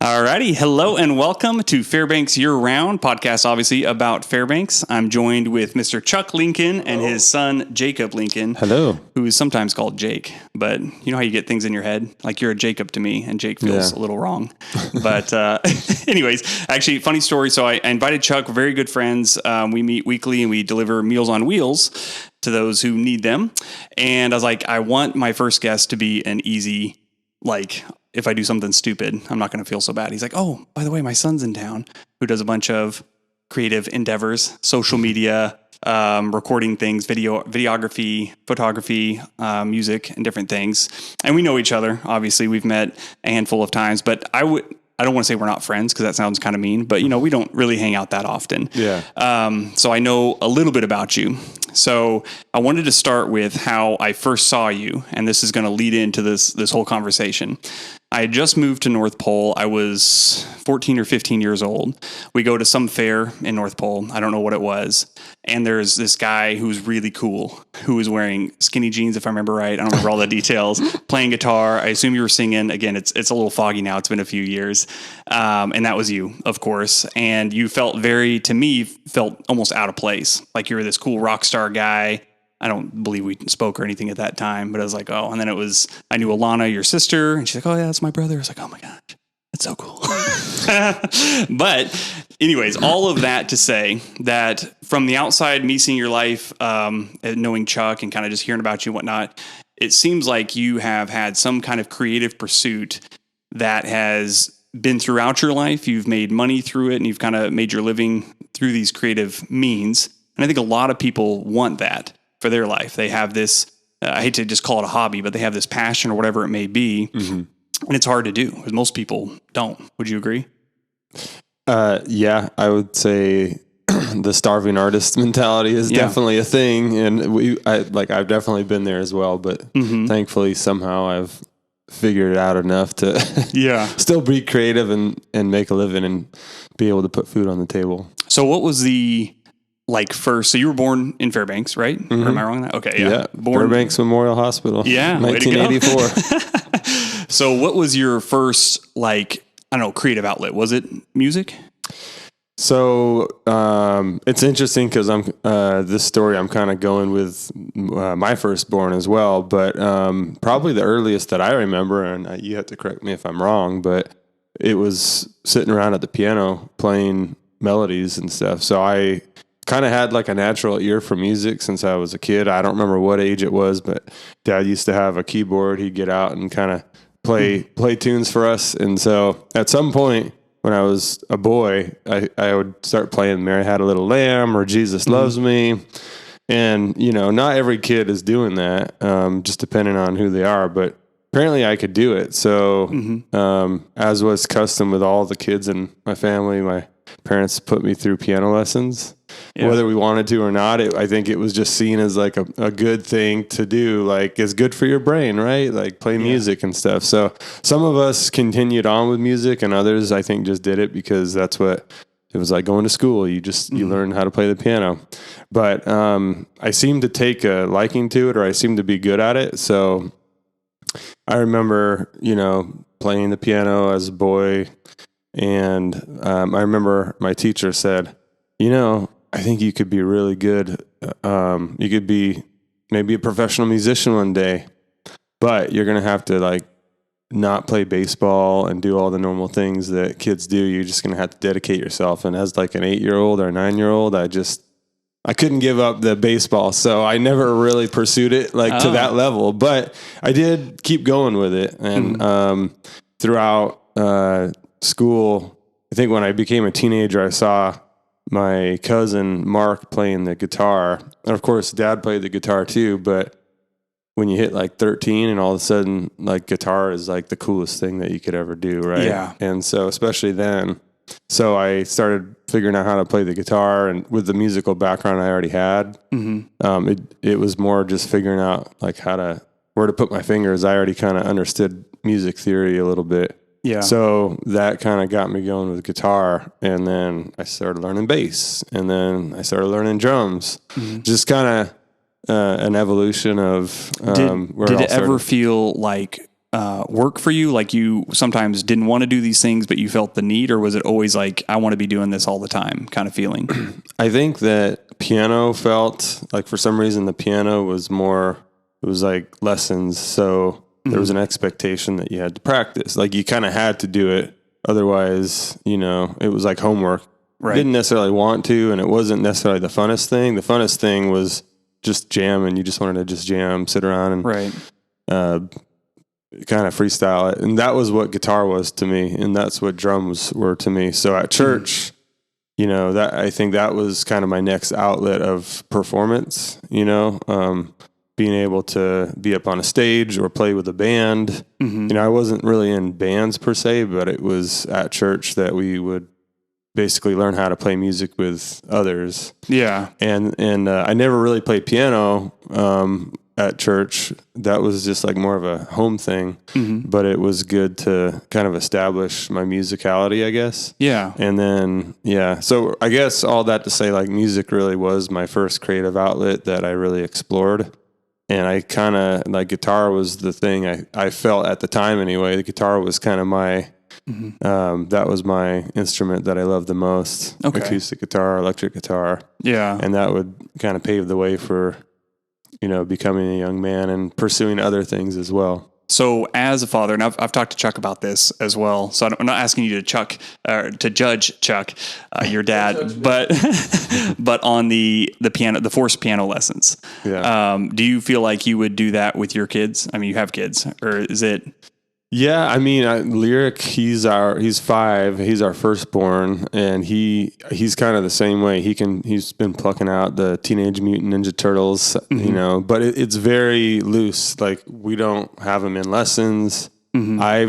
Alrighty, hello and welcome to Fairbanks Year Round podcast, obviously about Fairbanks. I'm joined with Mr. Chuck Lincoln and his son Jacob Lincoln. Hello. Who is sometimes called Jake, but you know how you get things in your head? Like you're a Jacob to me, and Jake feels a little wrong. But anyways, actually, funny story. So I invited Chuck, we're very good friends. We meet weekly and we deliver Meals on Wheels to those who need them. And I was like, I want my first guest to be an easy, like, if I do something stupid, I'm not going to feel so bad. He's like, oh, by the way, my son's in town who does a bunch of creative endeavors, social media, recording things, videography, photography, music, and different things. And we know each other. Obviously, we've met a handful of times, but I don't want to say we're not friends because that sounds kind of mean, but we don't really hang out that often. Yeah. So I know a little bit about you. So I wanted to start with how I first saw you, and this is going to lead into this whole conversation. I had just moved to North Pole. I was 14 or 15 years old. We go to some fair in North Pole. I don't know what it was. And there's this guy who's really cool, who was wearing skinny jeans, if I remember right. I don't remember all the details. Playing guitar. I assume you were singing. Again, it's a little foggy now. It's been a few years. And that was you, of course. And you felt felt almost out of place. Like you were this cool rock star guy. I don't believe we spoke or anything at that time, but I was like, oh, and then I knew Alana, your sister, and she's like, oh yeah, that's my brother. I was like, oh my gosh, that's so cool. But anyways, all of that to say that from the outside, me seeing your life, knowing Chuck and kind of just hearing about you and whatnot, it seems like you have had some kind of creative pursuit that has been throughout your life. You've made money through it and you've kind of made your living through these creative means. And I think a lot of people want that for their life. They have this, I hate to just call it a hobby, but they have this passion or whatever it may be. Mm-hmm. And it's hard to do because most people don't. Would you agree? Yeah, I would say the starving artist mentality is definitely a thing. And I've definitely been there as well, but thankfully somehow I've figured it out enough to still be creative and make a living and be able to put food on the table. So what was the first, so you were born in Fairbanks, right? Mm-hmm. Or am I wrong on that? Okay, yeah. Fairbanks Memorial Hospital. Yeah, 1984. So what was your first, creative outlet? Was it music? So it's interesting because this story I'm kind of going with my firstborn as well, but probably the earliest that I remember, and you have to correct me if I'm wrong, but it was sitting around at the piano playing melodies and stuff. So I kind of had like a natural ear for music since I was a kid. I don't remember what age it was, but Dad used to have a keyboard. He'd get out and kind of play tunes for us. And so at some point when I was a boy, I would start playing Mary Had a Little Lamb or Jesus Loves Me. And, not every kid is doing that, just depending on who they are, but apparently I could do it. So as was custom with all the kids in my family, my parents put me through piano lessons. Yeah. Whether we wanted to or not, I think it was just seen as like a good thing to do. Like it's good for your brain, right? Like play music and stuff. So some of us continued on with music and others I think just did it because that's what it was like going to school. You learn how to play the piano. But I seemed to take a liking to it or I seemed to be good at it. So I remember, playing the piano as a boy. And I remember my teacher said, I think you could be really good. You could be maybe a professional musician one day, but you're going to have to not play baseball and do all the normal things that kids do. You're just going to have to dedicate yourself. And as like an 8-year-old or a 9-year-old, I couldn't give up the baseball. So I never really pursued it to that level, but I did keep going with it. And throughout school, I think when I became a teenager, I saw my cousin Mark playing the guitar. And of course, Dad played the guitar too, but when you hit 13 and all of a sudden guitar is the coolest thing that you could ever do, right? Yeah. And so especially then, so I started figuring out how to play the guitar, and with the musical background I already had, it was more just figuring out where to put my fingers. I already kind of understood music theory a little bit. Yeah. So that kind of got me going with guitar, and then I started learning bass, and then I started learning drums. Just kind of an evolution of Did it ever feel like work for you? Like you sometimes didn't want to do these things, but you felt the need, or was it always like, I want to be doing this all the time kind of feeling? I think that piano felt like for some reason the piano was more, it was like lessons. So there was an expectation that you had to practice. Like you kind of had to do it. Otherwise, it was like homework. Right. Didn't necessarily want to, and it wasn't necessarily the funnest thing. The funnest thing was just jam, and you just wanted to just jam, sit around and Right. kind of freestyle it. And that was what guitar was to me, and that's what drums were to me. So at church, that I think that was kind of my next outlet of performance, being able to be up on a stage or play with a band. I wasn't really in bands per se, but it was at church that we would basically learn how to play music with others. Yeah. And I never really played piano at church. That was just like more of a home thing, but it was good to kind of establish my musicality, I guess. Yeah. And then, so I guess all that to say, like, music really was my first creative outlet that I really explored. And I kind of, like, guitar was the thing I felt at the time anyway. The guitar was kind of my, that was my instrument that I loved the most. Okay. Acoustic guitar, electric guitar. Yeah. And that would kind of pave the way for, becoming a young man and pursuing other things as well. So as a father, and I've talked to Chuck about this as well. So I'm not asking you to judge Chuck, your dad, but on the piano, the forced piano lessons. Yeah. Do you feel like you would do that with your kids? I mean, you have kids, or is it? Yeah, I mean, Lyric, he's 5, he's our firstborn, and he's kind of the same way. He's been plucking out the Teenage Mutant Ninja Turtles, but it's very loose. Like, we don't have him in lessons. I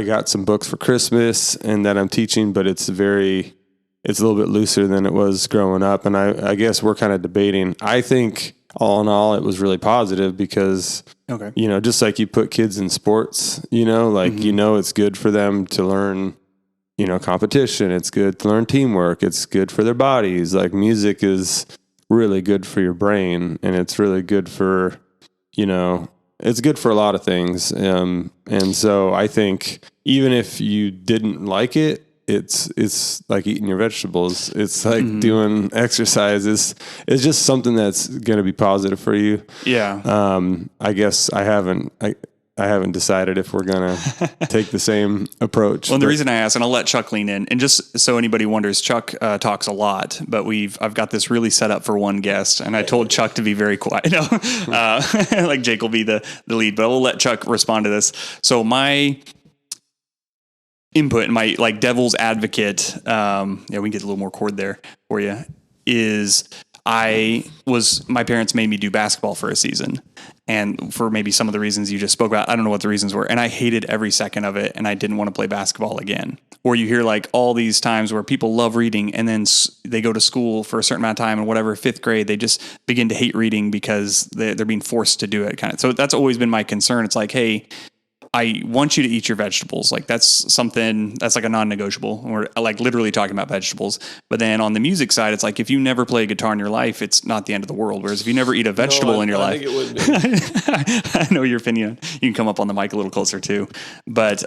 got some books for Christmas and that I'm teaching, but it's a little bit looser than it was growing up. And I guess we're kind of debating. I think all in all, it was really positive because, just like you put kids in sports, it's good for them to learn, competition. It's good to learn teamwork. It's good for their bodies. Like, music is really good for your brain, and it's really good for, it's good for a lot of things. And so I think even if you didn't like it, it's like eating your vegetables. It's like doing exercises. It's just something that's going to be positive for you. Yeah. I guess I haven't decided if we're going to take the same approach. Well, and the reason I ask, and I'll let Chuck lean in, and just so anybody wonders, Chuck talks a lot, but I've got this really set up for one guest, and I told Chuck to be very quiet. Like Jake will be the lead, but I will let Chuck respond to this. So my input and my like devil's advocate, we can get a little more chord there for you, is my parents made me do basketball for a season, and for maybe some of the reasons you just spoke about, I don't know what the reasons were, and I hated every second of it, and I didn't want to play basketball again. Or you hear like all these times where people love reading, and then they go to school for a certain amount of time, and whatever, 5th grade, they just begin to hate reading because they're being forced to do it, kind of. So that's always been my concern. It's like, hey, I want you to eat your vegetables. Like, that's something that's like a non-negotiable. We're like literally talking about vegetables. But then on the music side, it's like, if you never play a guitar in your life, it's not the end of the world. Whereas if you never eat a vegetable in your life, I think it would be. I know your opinion. You can come up on the mic a little closer too. But,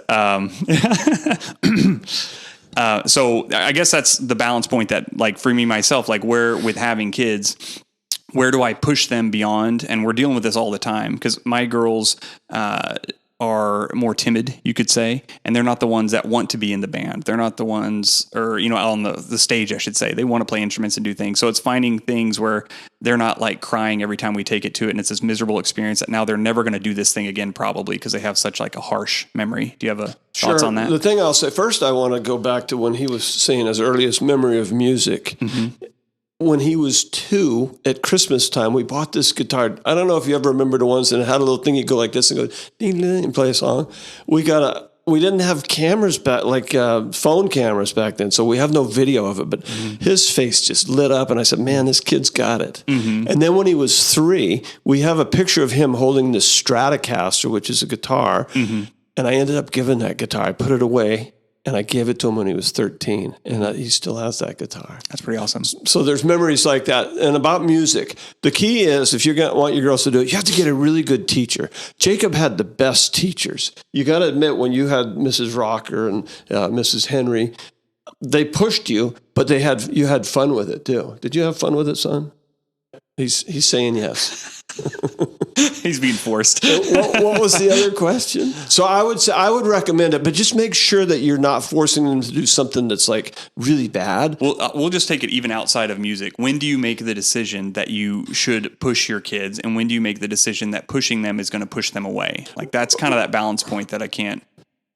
so I guess that's the balance point that, like, for me, myself, like, where with having kids, where do I push them beyond? And we're dealing with this all the time because my girls, are more timid, you could say, and they're not the ones that want to be in the band. They're not the ones, or, on the stage, I should say. They want to play instruments and do things. So it's finding things where they're not like crying every time we take it to it, and it's this miserable experience that now they're never going to do this thing again, probably because they have such like a harsh memory. Do you have thoughts on that? The thing I'll say first, I want to go back to when he was saying his earliest memory of music. When he was 2 at Christmas time, we bought this guitar. I don't know if you ever remember the ones that had a little thing you go like this and go ding, ding, and play a song. We didn't have cameras back, like phone cameras back then, so we have no video of it. But his face just lit up, and I said, "Man, this kid's got it." And then when he was 3, we have a picture of him holding this Stratocaster, which is a guitar. And I ended up giving that guitar. I put it away. and I gave it to him when he was 13, and he still has that guitar. That's pretty awesome. So there's memories like that. And about music, the key is if you're going to want your girls to do it, you have to get a really good teacher. Jacob had the best teachers. You got to admit, when you had Mrs. Rocker and Mrs. Henry, they pushed you, but you had fun with it too. Did you have fun with it, son? He's saying yes. He's being forced. What was the other question? So I would say I would recommend it, but just make sure that you're not forcing them to do something that's like really bad. Well, we'll just take it even outside of music. When do you make the decision that you should push your kids, and when do you make the decision that pushing them is going to push them away? Like that's kind of that balance point that I can't.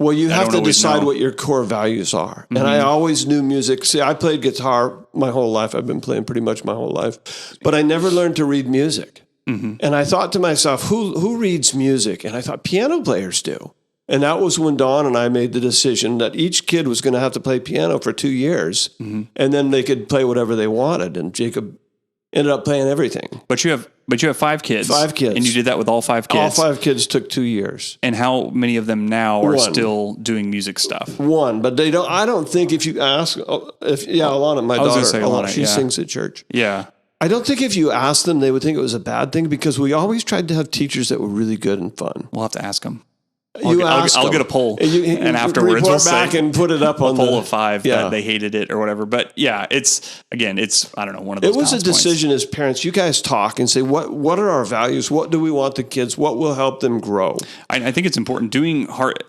Well, you have to decide know what your core values are. And I always knew music. See, I played guitar my whole life. I've been playing pretty much my whole life. But I never learned to read music. And I thought to myself, who reads music? And I thought piano players do. And that was when Dawn and I made the decision that each kid was going to have to play piano for 2 years. And then they could play whatever they wanted. And Jacob ended up playing everything. But you have 5 kids. 5 kids. And you did that with all 5 kids. All 5 kids took 2 years. And how many of them now are 1. still doing music stuff? 1, but they don't. I don't think if you ask, Alana, my daughter, Alana, she sings at church. Yeah. I don't think if you asked them, they would think it was a bad thing because we always tried to have teachers that were really good and fun. We'll have to ask them. I'll get a poll, and afterwards report back and put it up on a poll of 5 that they hated it or whatever. But yeah, it's I don't know, one of those. It was a decision points. as parents. You guys talk and say what are our values? What do we want the kids? What will help them grow? I think it's important doing hard.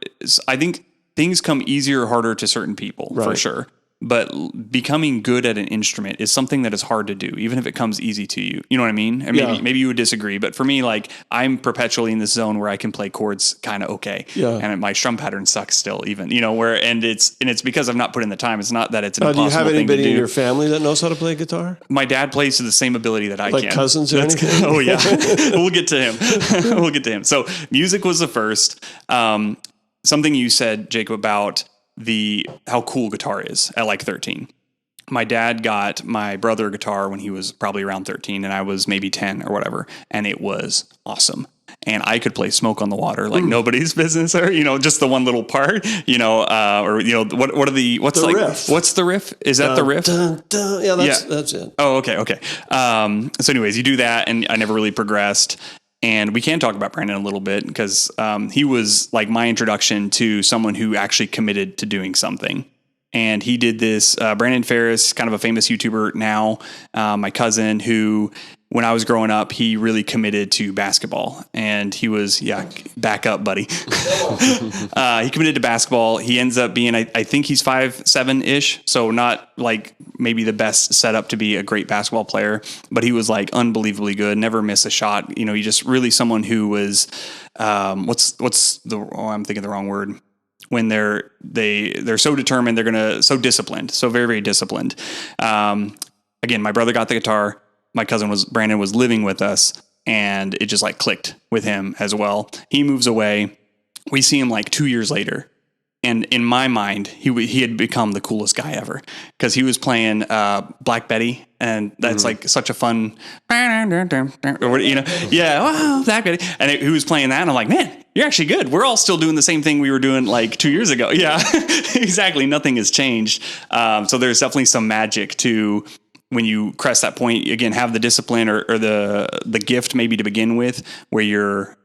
I think things come easier or harder to certain people for sure. But becoming good at an instrument is something that is hard to do, even if it comes easy to you. You know what I mean? And maybe you would disagree, but for me, like I'm perpetually in this zone where I can play chords kind of okay, and my strum pattern sucks still, even and it's because I've not put in the time. It's not that it's an impossible thing to do. Do you have anybody in your family that knows how to play guitar? My dad plays to the same ability that I can. Like cousins or anything? Oh yeah, we'll get to him. So music was the first. Something you said, Jacob, about how cool guitar is at like 13. My dad got my brother a guitar when he was probably around 13 and I was maybe 10 or whatever. And it was awesome. And I could play Smoke on the Water like nobody's business, or, just the one little part, what's the riff? What's the riff? Is that the riff? Dun, dun. Yeah, that's it. Oh, okay. So anyways, you do that and I never really progressed. And we can talk about Brandon a little bit because he was like my introduction to someone who actually committed to doing something. And he did this. Brandon Ferris, kind of a famous YouTuber now, my cousin, who when I was growing up, he really committed to basketball. And he was, back up, buddy. He committed to basketball. He ends up being, I think he's 5'7"-ish. So not like maybe the best setup to be a great basketball player, but he was like unbelievably good, never miss a shot. He just really someone who was, I'm thinking the wrong word. When they're so determined, so disciplined, so very, very disciplined. Again, my brother got the guitar. My cousin Brandon was living with us, and it just like clicked with him as well. He moves away. We see him like 2 years later. And in my mind, he had become the coolest guy ever because he was playing Black Betty, and that's like such a fun, Black Betty. And he was playing that, and I'm like, man, you're actually good. We're all still doing the same thing we were doing like 2 years ago. Yeah, exactly. Nothing has changed. So there's definitely some magic to when you crest that point. Again, have the discipline or the gift maybe to begin with, where you're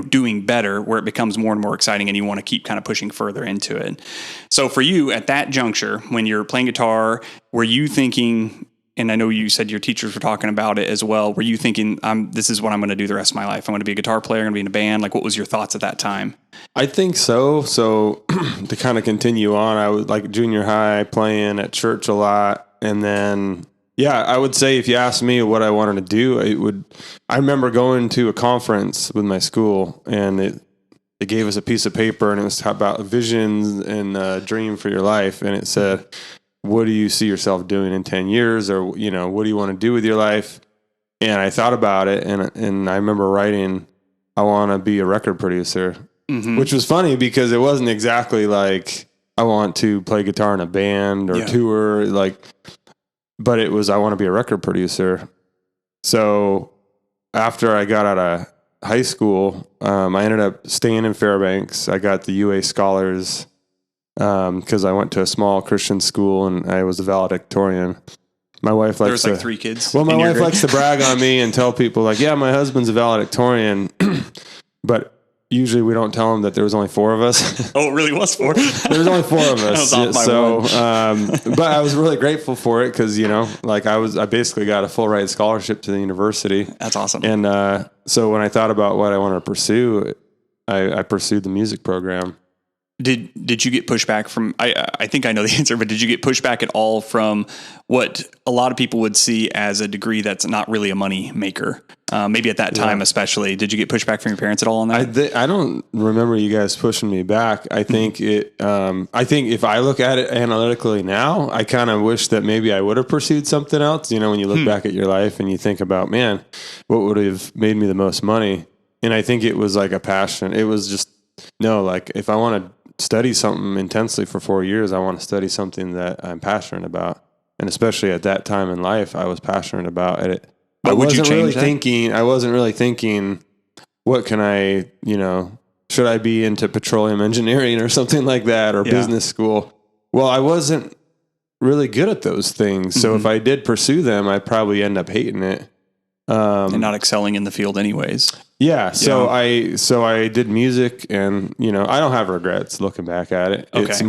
doing better, where it becomes more and more exciting and you want to keep kind of pushing further into it. So for you at that juncture, when you're playing guitar, were you thinking, and I know you said your teachers were talking about it as well, were you thinking, this is what I'm going to do the rest of my life? I'm going to be a guitar player, I'm going to be in a band. Like, what was your thoughts at that time? I think so. So to kind of continue on, I was like junior high playing at church a lot. And then, I would say if you asked me what I wanted to do, I remember going to a conference with my school, and they gave us a piece of paper, and it was about visions and a dream for your life. And it said, what do you see yourself doing in 10 years? Or, what do you want to do with your life? And I thought about it, and I remember writing, I want to be a record producer, which was funny because it wasn't exactly like, I want to play guitar in a band or tour, but it was, I want to be a record producer. So after I got out of high school, I ended up staying in Fairbanks. I got the UA Scholars because I went to a small Christian school and I was a valedictorian. My wife likes There's like 3 kids. Well, my in your wife grade. likes to brag on me and tell people like, yeah, my husband's a valedictorian, but usually we don't tell them that there was only 4 of us. Oh, it really was 4. There was only 4 of us. That was off by but I was really grateful for it because, like I basically got a full ride scholarship to the university. That's awesome. And so when I thought about what I wanted to pursue, I pursued the music program. Did you get pushback from, I think I know the answer, but did you get pushback at all from what a lot of people would see as a degree that's not really a money maker? Maybe at that time, especially. Did you get pushback from your parents at all on that? I don't remember you guys pushing me back. I think I think if I look at it analytically now, I kind of wish that maybe I would have pursued something else. When you look back at your life and you think about, man, what would have made me the most money? And I think it was like a passion. It was just, like if I want to study something intensely for 4 years, I want to study something that I'm passionate about. And especially at that time in life, I was passionate about it. But I would you wasn't change really that? thinking, what can I, should I be into petroleum engineering or something like that, or business school? Well, I wasn't really good at those things. So if I did pursue them, I'd probably end up hating it. And not excelling in the field anyways. Yeah. So I did music, and I don't have regrets looking back at it. Okay. It's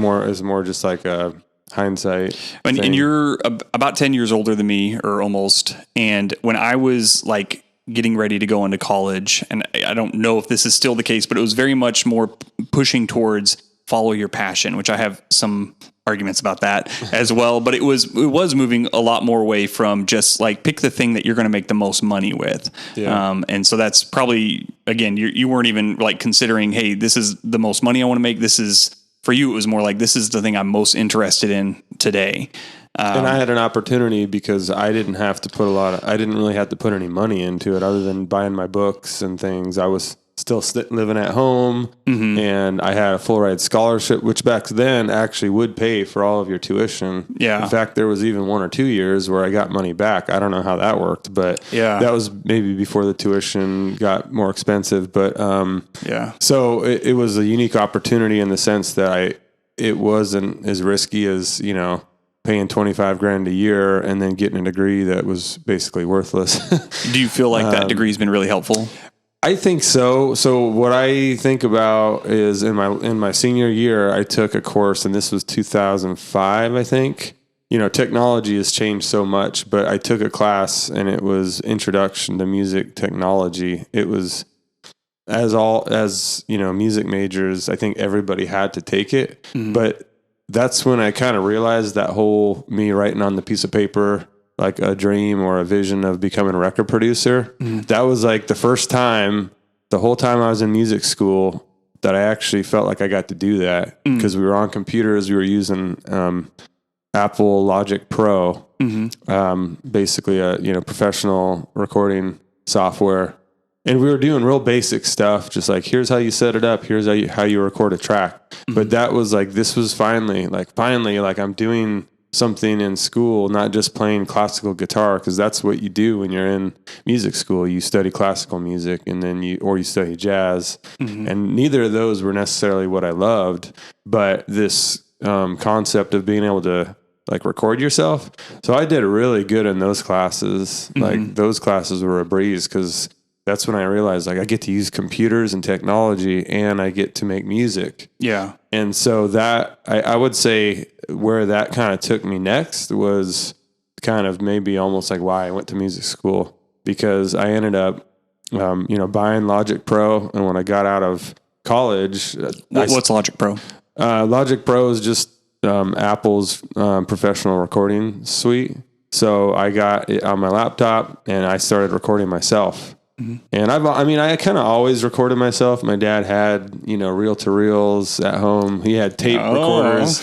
more just like a hindsight. And you're about 10 years older than me, or almost. And when I was like getting ready to go into college, and I don't know if this is still the case, but it was very much more pushing towards follow your passion, which I have some arguments about that as well. But it was moving a lot more away from just like pick the thing that you're going to make the most money with. Yeah. And so that's probably, again, you weren't even like considering, hey, this is the most money I want to make. This is, for you, it was more like, this is the thing I'm most interested in today. And I had an opportunity because I didn't really have to put any money into it other than buying my books and things. I was still living at home, and I had a full ride scholarship, which back then actually would pay for all of your tuition. Yeah. In fact, there was even 1 or 2 years where I got money back. I don't know how that worked, but that was maybe before the tuition got more expensive. But so it was a unique opportunity in the sense that it wasn't as risky as paying $25,000 a year and then getting a degree that was basically worthless. Do you feel like that degree has been really helpful? I think so. So what I think about is in my senior year, I took a course, and this was 2005, I think. Technology has changed so much, but I took a class, and it was Introduction to Music Technology. It was as music majors, I think everybody had to take it, but that's when I kind of realized that whole me writing on the piece of paper like a dream or a vision of becoming a record producer. That was like the first time, the whole time I was in music school, that I actually felt like I got to do that, because we were on computers. We were using Apple Logic Pro, basically a professional recording software. And we were doing real basic stuff, just like, here's how you set it up. Here's how you record a track. But that was like, this was finally I'm doing something in school, not just playing classical guitar, because that's what you do when you're in music school. You study classical music, and then you study jazz, and neither of those were necessarily what I loved, but this concept of being able to like record yourself. So I did really good in those classes. Like those classes were a breeze, because that's when I realized like I get to use computers and technology, and I get to make music. Yeah. And so that I would say where that kind of took me next was kind of maybe almost like why I went to music school, because I ended up, buying Logic Pro. And when I got out of college, What's Logic Pro? Logic Pro is just Apple's professional recording suite. So I got it on my laptop, and I started recording myself. And I kind of always recorded myself. My dad had, reel-to-reels at home. He had tape recorders.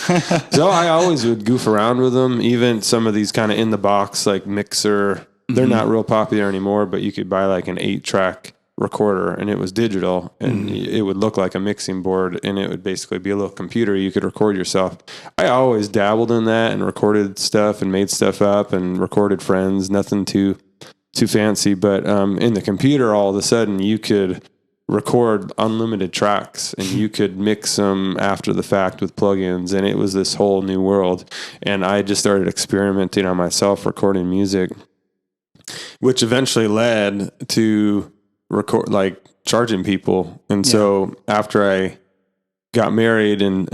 So I always would goof around with them. Even some of these kind of in the box, like mixer, they're not real popular anymore, but you could buy like an 8-track recorder, and it was digital, and it would look like a mixing board, and it would basically be a little computer. You could record yourself. I always dabbled in that and recorded stuff and made stuff up and recorded friends, nothing too fancy, but in the computer, all of a sudden you could record unlimited tracks, and you could mix them after the fact with plugins, and it was this whole new world. And I just started experimenting on myself, recording music, which eventually led to charging people. And so after I got married and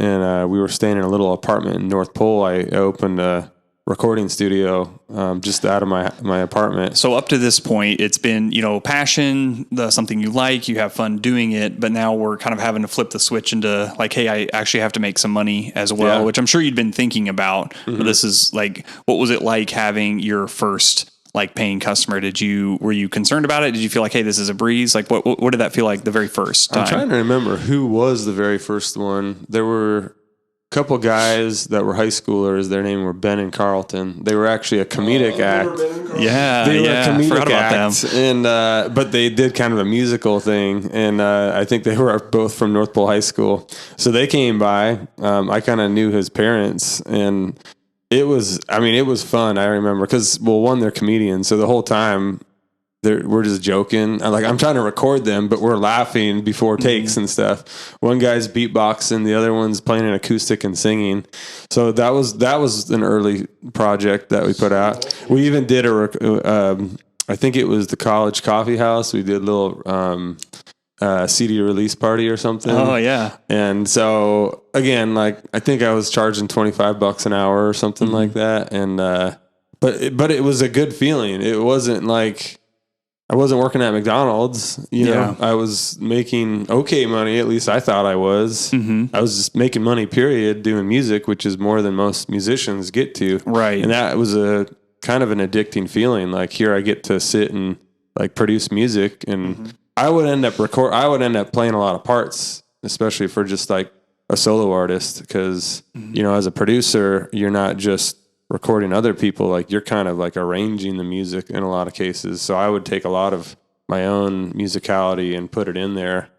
we were staying in a little apartment in North Pole, I opened a recording studio just out of my apartment. So up to this point, it's been, passion, something you like, you have fun doing it, but now we're kind of having to flip the switch into like, hey, I actually have to make some money as well, which I'm sure you'd been thinking about. But this is like, what was it like having your first like paying customer? Were you concerned about it? Did you feel like, hey, this is a breeze? Like what did that feel like the very first time? I'm trying to remember who was the very first one. There were couple guys that were high schoolers. Their name were Ben and Carlton. They were actually a comedic act. They were a comedic act, and but they did kind of a musical thing. And I think they were both from North Pole High School, so they came by. I kind of knew his parents, and it was fun. I remember because one, they're comedians, so the whole time we're just joking. I'm trying to record them, but we're laughing before takes and stuff. One guy's beatboxing, the other one's playing an acoustic and singing. So that was an early project that we put out. We even did I think it was the college coffee house. We did a little CD release party or something. Oh yeah. And so again, I think I was charging $25 an hour or something like that. And but it was a good feeling. It wasn't like I wasn't working at McDonald's, know. I was making okay money. At least I thought I was. I was just making money, period, doing music, which is more than most musicians get to. Right. And that was a kind of an addicting feeling. Like here I get to sit and like produce music, and I would end up playing a lot of parts, especially for just like a solo artist. Because, as a producer, you're not just recording other people, like you're kind of like arranging the music in a lot of cases. So I would take a lot of my own musicality and put it in there.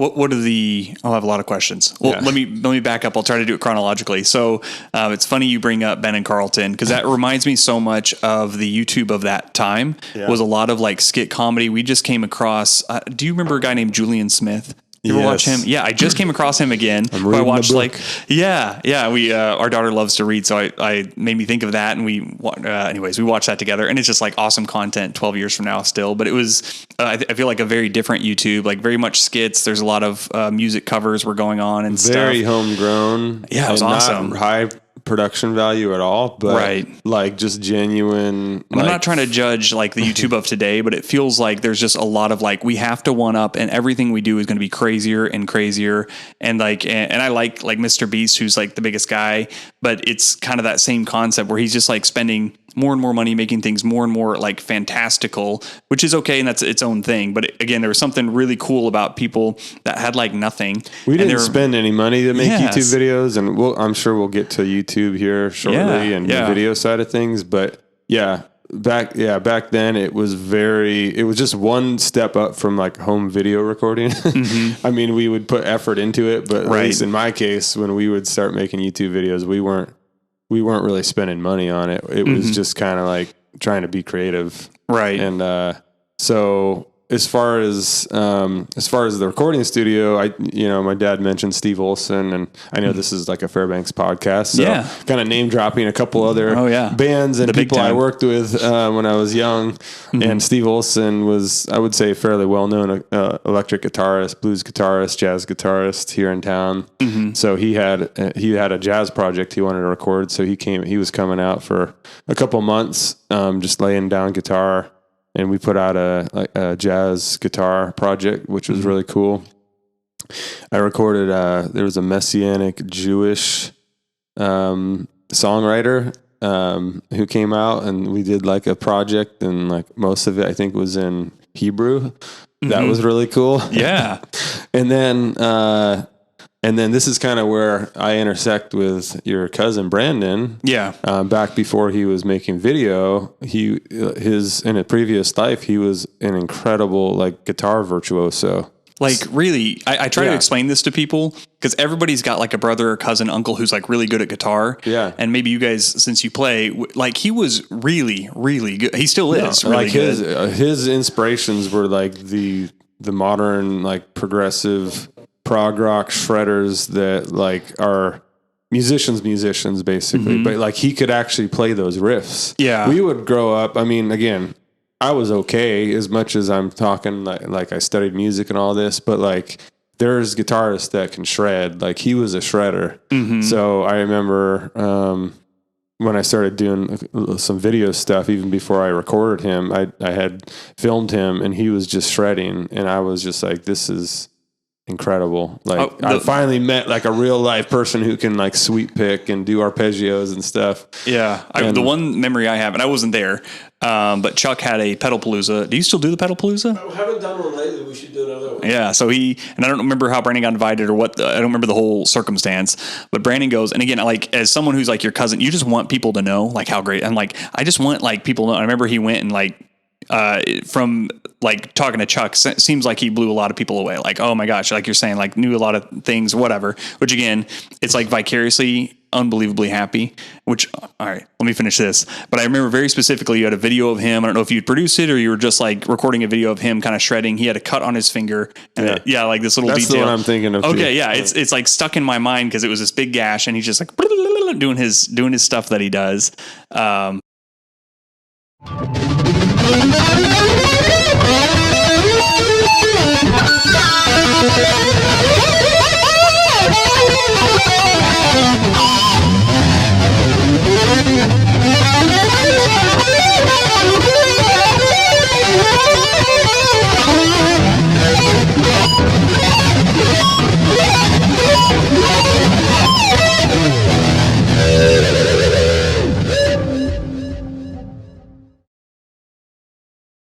I'll have a lot of questions. Well, let me back up. I'll try to do it chronologically. So it's funny you bring up Ben and Carlton, because that reminds me so much of the YouTube of that time. Was a lot of like skit comedy. We just came across, do you remember a guy named Julian Smith? You ever watch him? Yeah, I just came across him again. I watched we our daughter loves to read, so I made me think of that, and we watched that together, and it's just like awesome content 12 years from now still. But it was I feel like a very different YouTube, like very much skits. There's a lot of music covers were going on and very homegrown. Yeah, it was awesome. Not high production value at all, but like just genuine. I'm not trying to judge like the YouTube of today, but it feels like there's just a lot of like, we have to one up, and everything we do is going to be crazier and crazier. And I like Mr. Beast, who's like the biggest guy, but it's kind of that same concept where he's just like spending more and more money, making things more and more like fantastical, which is okay. And that's its own thing. But again, there was something really cool about people that had like nothing. We didn't spend any money to make YouTube videos, and I'm sure we'll get to YouTube here shortly and the video side of things. But back then it was just one step up from like home video recording. I mean, we would put effort into it, but at least in my case, when we would start making YouTube videos, we weren't really spending money on it. It was just kind of like trying to be creative. Right. And so as far as the recording studio, my dad mentioned Steve Olson, and I know this is like a Fairbanks podcast, so kind of name dropping a couple other bands and people I worked with when I was young. And Steve Olson was, I would say, fairly well known electric guitarist, blues guitarist, jazz guitarist here in town. So he had a jazz project he wanted to record, so he was coming out for a couple months, just laying down guitar. And we put out a jazz guitar project, which was really cool. I recorded, there was a Messianic Jewish songwriter who came out, and we did like a project, and like most of it I think was in Hebrew. That was really cool. Yeah. And then this is kind of where I intersect with your cousin Brandon. Yeah. Back before he was making video, in a previous life, he was an incredible like guitar virtuoso. Like really, I try to explain this to people, because everybody's got like a brother or cousin, uncle who's like really good at guitar. Yeah. And maybe you guys, since you play, like he was really, really good. He still is really like good. His inspirations were like the the modern like progressive prog rock shredders that like are musicians basically, but like he could actually play those riffs. Yeah. We would grow up. I mean, again, I was okay as much as I'm talking like I studied music and all this, but like there's guitarists that can shred. Like he was a shredder. So I remember when I started doing some video stuff, even before I recorded him, I had filmed him and he was just shredding, and I was just like, this is incredible. Like I finally met like a real life person who can like sweep pick and do arpeggios and stuff. Yeah. The one memory I have, and I wasn't there, but Chuck had a Pedalpalooza. Do you still do the Pedalpalooza? I haven't done one lately. We should do another one. Yeah. So and I don't remember how Brandon got invited or I don't remember the whole circumstance, but Brandon goes, and again, like as someone who's like your cousin, you just want people to know like how great, and like, I just want like people to know. I remember he went and like, from like talking to Chuck, seems like he blew a lot of people away. Like, oh my gosh, like you're saying, like knew a lot of things, whatever, which again, it's like vicariously unbelievably happy, which, all right, let me finish this. But I remember very specifically, you had a video of him. I don't know if you'd produced it or you were just like recording a video of him kind of shredding. He had a cut on his finger. And like this little That's detail. That's the one I'm thinking of. Okay. Too. Yeah. It's like stuck in my mind because it was this big gash and he's just like doing his stuff that he does.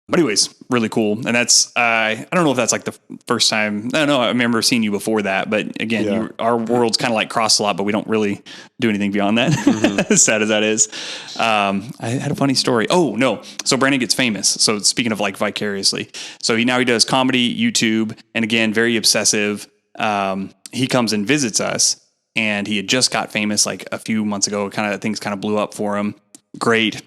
But anyways, really cool. And that's, I don't know if that's like the first time. No, I remember seeing you before that. But again, our worlds kind of like cross a lot, but we don't really do anything beyond that. As sad as that is. I had a funny story. Oh, no. So Brandon gets famous. So speaking of like vicariously. So he does comedy, YouTube, and again, very obsessive. He comes and visits us, and he had just got famous like a few months ago. Things kind of blew up for him. Great.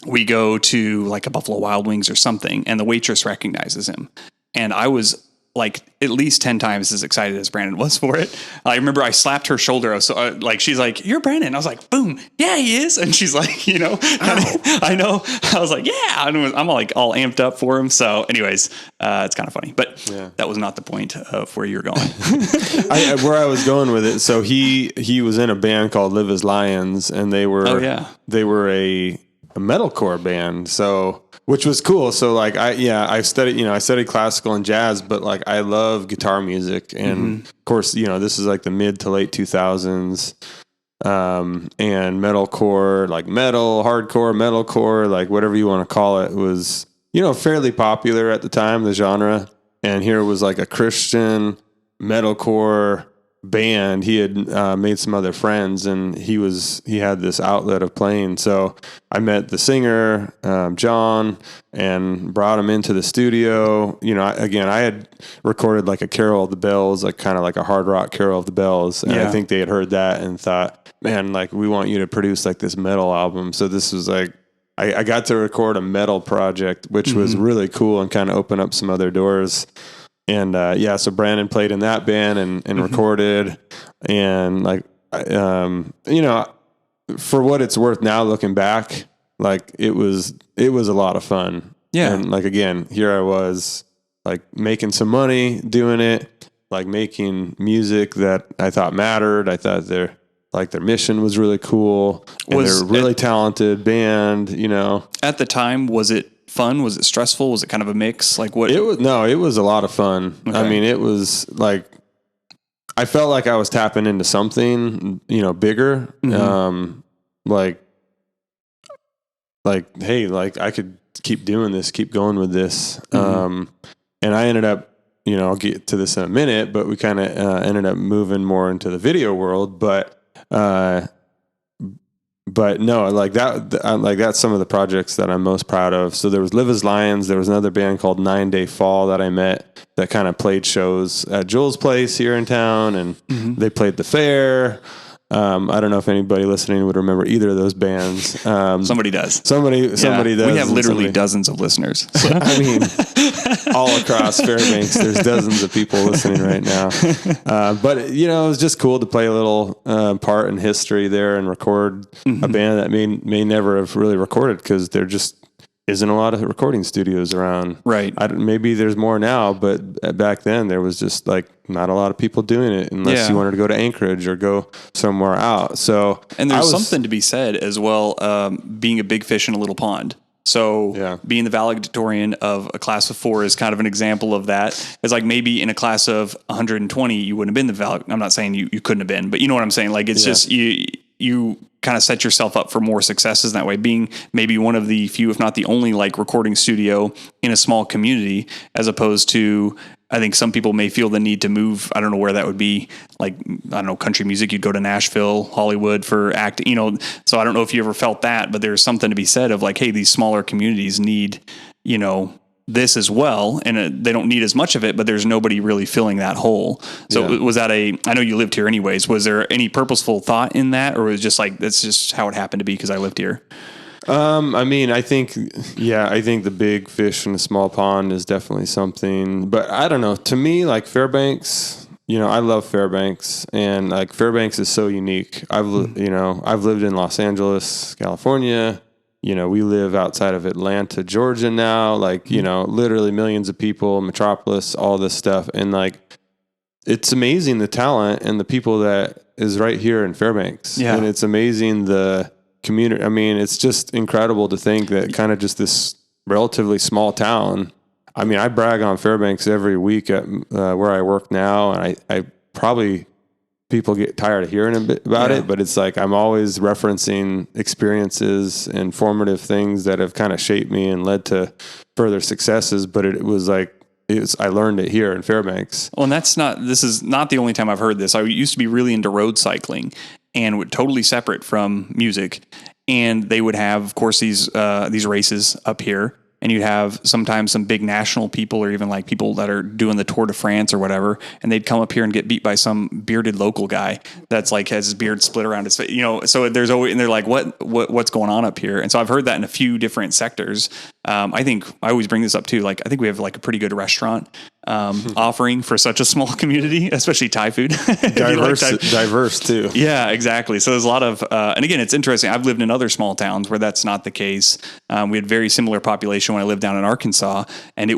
We go to like a Buffalo Wild Wings or something, and the waitress recognizes him. And I was like at least 10 times as excited as Brandon was for it. I remember I slapped her shoulder. I was so, like, she's like, "You're Brandon." I was like, boom. Yeah, he is. And she's like, I know. I was like, yeah. I'm like all amped up for him. So anyways, it's kind of funny, but that was not the point of where you're going. Where I was going with it. So he was in a band called Live as Lions, and they were a metalcore band, so which was cool. So like I studied classical and jazz, but like I love guitar music, and of course this is like the mid to late 2000s, and metalcore, like metal, hardcore, metalcore, like whatever you want to call it, was fairly popular at the time, the genre. And here was like a Christian metalcore band. He had made some other friends, and he had this outlet of playing. So I met the singer, John, and brought him into the studio. I had recorded like a Carol of the Bells, like kind of like a hard rock Carol of the Bells. And I think they had heard that and thought, man, like we want you to produce like this metal album. So this was like, I got to record a metal project, which was really cool and kind of opened up some other doors. And so Brandon played in that band and recorded, and like, for what it's worth now, looking back, like it was a lot of fun. Yeah. And like, again, here I was like making some money doing it, like making music that I thought mattered. I thought their mission was really cool, and they're a really talented band, At the time, was it fun? Was it stressful? Was it kind of a mix? Like what? It was a lot of fun. Okay. I mean, it was like, I felt like I was tapping into something, bigger. Like, hey, like I could keep doing this, keep going with this. And I ended up, I'll get to this in a minute, but we kind of ended up moving more into the video world. But no, like that's some of the projects that I'm most proud of. So there was Live as Lions. There was another band called 9 Day Fall that I met that kind of played shows at Joel's place here in town, and they played the fair. I don't know if anybody listening would remember either of those bands. Somebody does. Somebody does. We have literally dozens of listeners. So. I mean, all across Fairbanks. There's dozens of people listening right now. But you know, it was just cool to play a little part in history there and record a band that may never have really recorded because there just isn't a lot of recording studios around. Right. Maybe there's more now, but back then there was just like not a lot of people doing it unless you wanted to go to Anchorage or go somewhere out. So, and there's something to be said as well, being a big fish in a little pond. So being the valedictorian of a class of 4 is kind of an example of that. It's like maybe in a class of 120, you wouldn't have been the valedictorian. I'm not saying you couldn't have been, but you know what I'm saying? Like it's just you kind of set yourself up for more successes that way, being maybe one of the few, if not the only, like recording studio in a small community, as opposed to, I think some people may feel the need to move. I don't know where that would be. Like, I don't know, country music, you'd go to Nashville, Hollywood for acting, you know, so I don't know if you ever felt that, but there's something to be said of like, hey, these smaller communities need, you know, this as well, and they don't need as much of it, but there's nobody really filling that hole. So was that I know you lived here anyways, was there any purposeful thought in that, or was it just like, that's just how it happened to be because I lived here? I mean, I think the big fish in a small pond is definitely something, but I don't know, to me, like Fairbanks, you know, I love Fairbanks, and like Fairbanks is so unique. I've lived in Los Angeles, California. You know, we live outside of Atlanta, Georgia now, like, you know, literally millions of people, metropolis, all this stuff. And like, it's amazing the talent and the people that is right here in Fairbanks. Yeah. And it's amazing the community. I mean, it's just incredible to think that kind of just this relatively small town. I mean, I brag on Fairbanks every week at where I work now. And I probably, people get tired of hearing a bit about it, but it's like I'm always referencing experiences and formative things that have kind of shaped me and led to further successes. But it was like, I learned it here in Fairbanks. Well, and this is not the only time I've heard this. I used to be really into road cycling and would totally separate from music. And they would have, of course, these races up here. And you'd have sometimes some big national people or even like people that are doing the Tour de France or whatever. And they'd come up here and get beat by some bearded local guy that's like has his beard split around his face, you know, so there's always, and they're like, what's going on up here? And so I've heard that in a few different sectors. I think I always bring this up too. Like, I think we have like a pretty good restaurant offering for such a small community, especially Thai food. Diverse too. Yeah, exactly. So there's a lot of, and again, it's interesting. I've lived in other small towns where that's not the case. We had very similar population when I lived down in Arkansas, and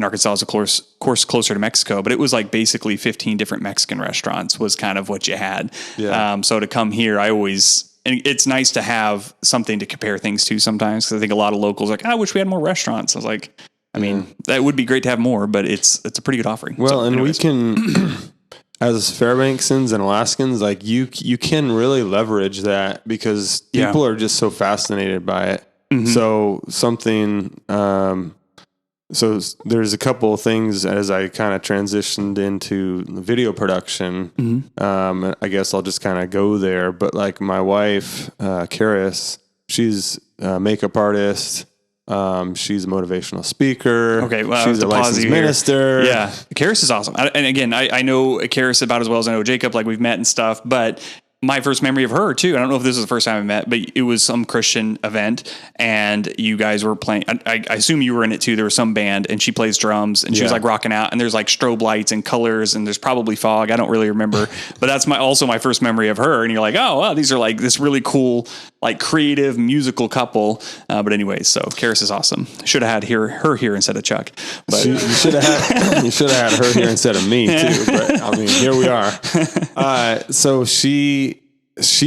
Arkansas is of course closer to Mexico, but it was like basically 15 different Mexican restaurants was kind of what you had. Yeah. So to come here, and it's nice to have something to compare things to sometimes, because I think a lot of locals are like, I wish we had more restaurants. I was like, I mean, that would be great to have more, but it's a pretty good offering. Well, so, and we can, as Fairbanksans and Alaskans, like you can really leverage that because people are just so fascinated by it. Mm-hmm. So so there's a couple of things as I kind of transitioned into video production. Mm-hmm. I guess I'll just kind of go there. But like my wife, Karis, she's a makeup artist. She's a motivational speaker. Okay, well, she's a licensed minister. Yeah, Karis is awesome. And again, I know Karis about as well as I know Jacob. Like we've met and stuff, but my first memory of her too, I don't know if this is the first time I met, but it was some Christian event and you guys were playing. I assume you were in it too. There was some band and she plays drums and she was like rocking out, and there's like strobe lights and colors and there's probably fog. I don't really remember, but that's also my first memory of her. And you're like, oh, wow, these are like this really cool, like creative musical couple. But anyways, so Karis is awesome. Should have had her here instead of Chuck. But you should have had her here instead of me too. But I mean, here we are. So she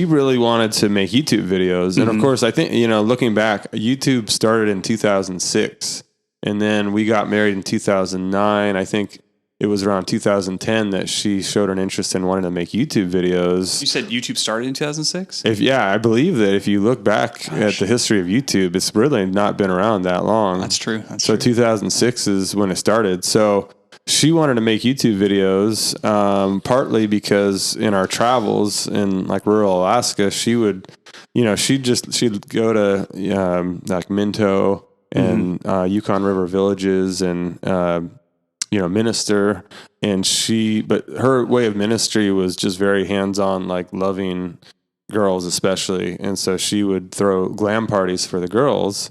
really wanted to make YouTube videos. And of course, I think, looking back, YouTube started in 2006 and then we got married in 2009. I think it was around 2010 that she showed an interest in wanting to make YouTube videos. You said YouTube started in 2006? I believe that if you look back at the history of YouTube, it's really not been around that long. That's true. So 2006 is when it started. So she wanted to make YouTube videos, partly because in our travels in like rural Alaska, she would, she'd go to like Minto and Yukon River villages and minister. But her way of ministry was just very hands-on, like loving girls especially. And so she would throw glam parties for the girls.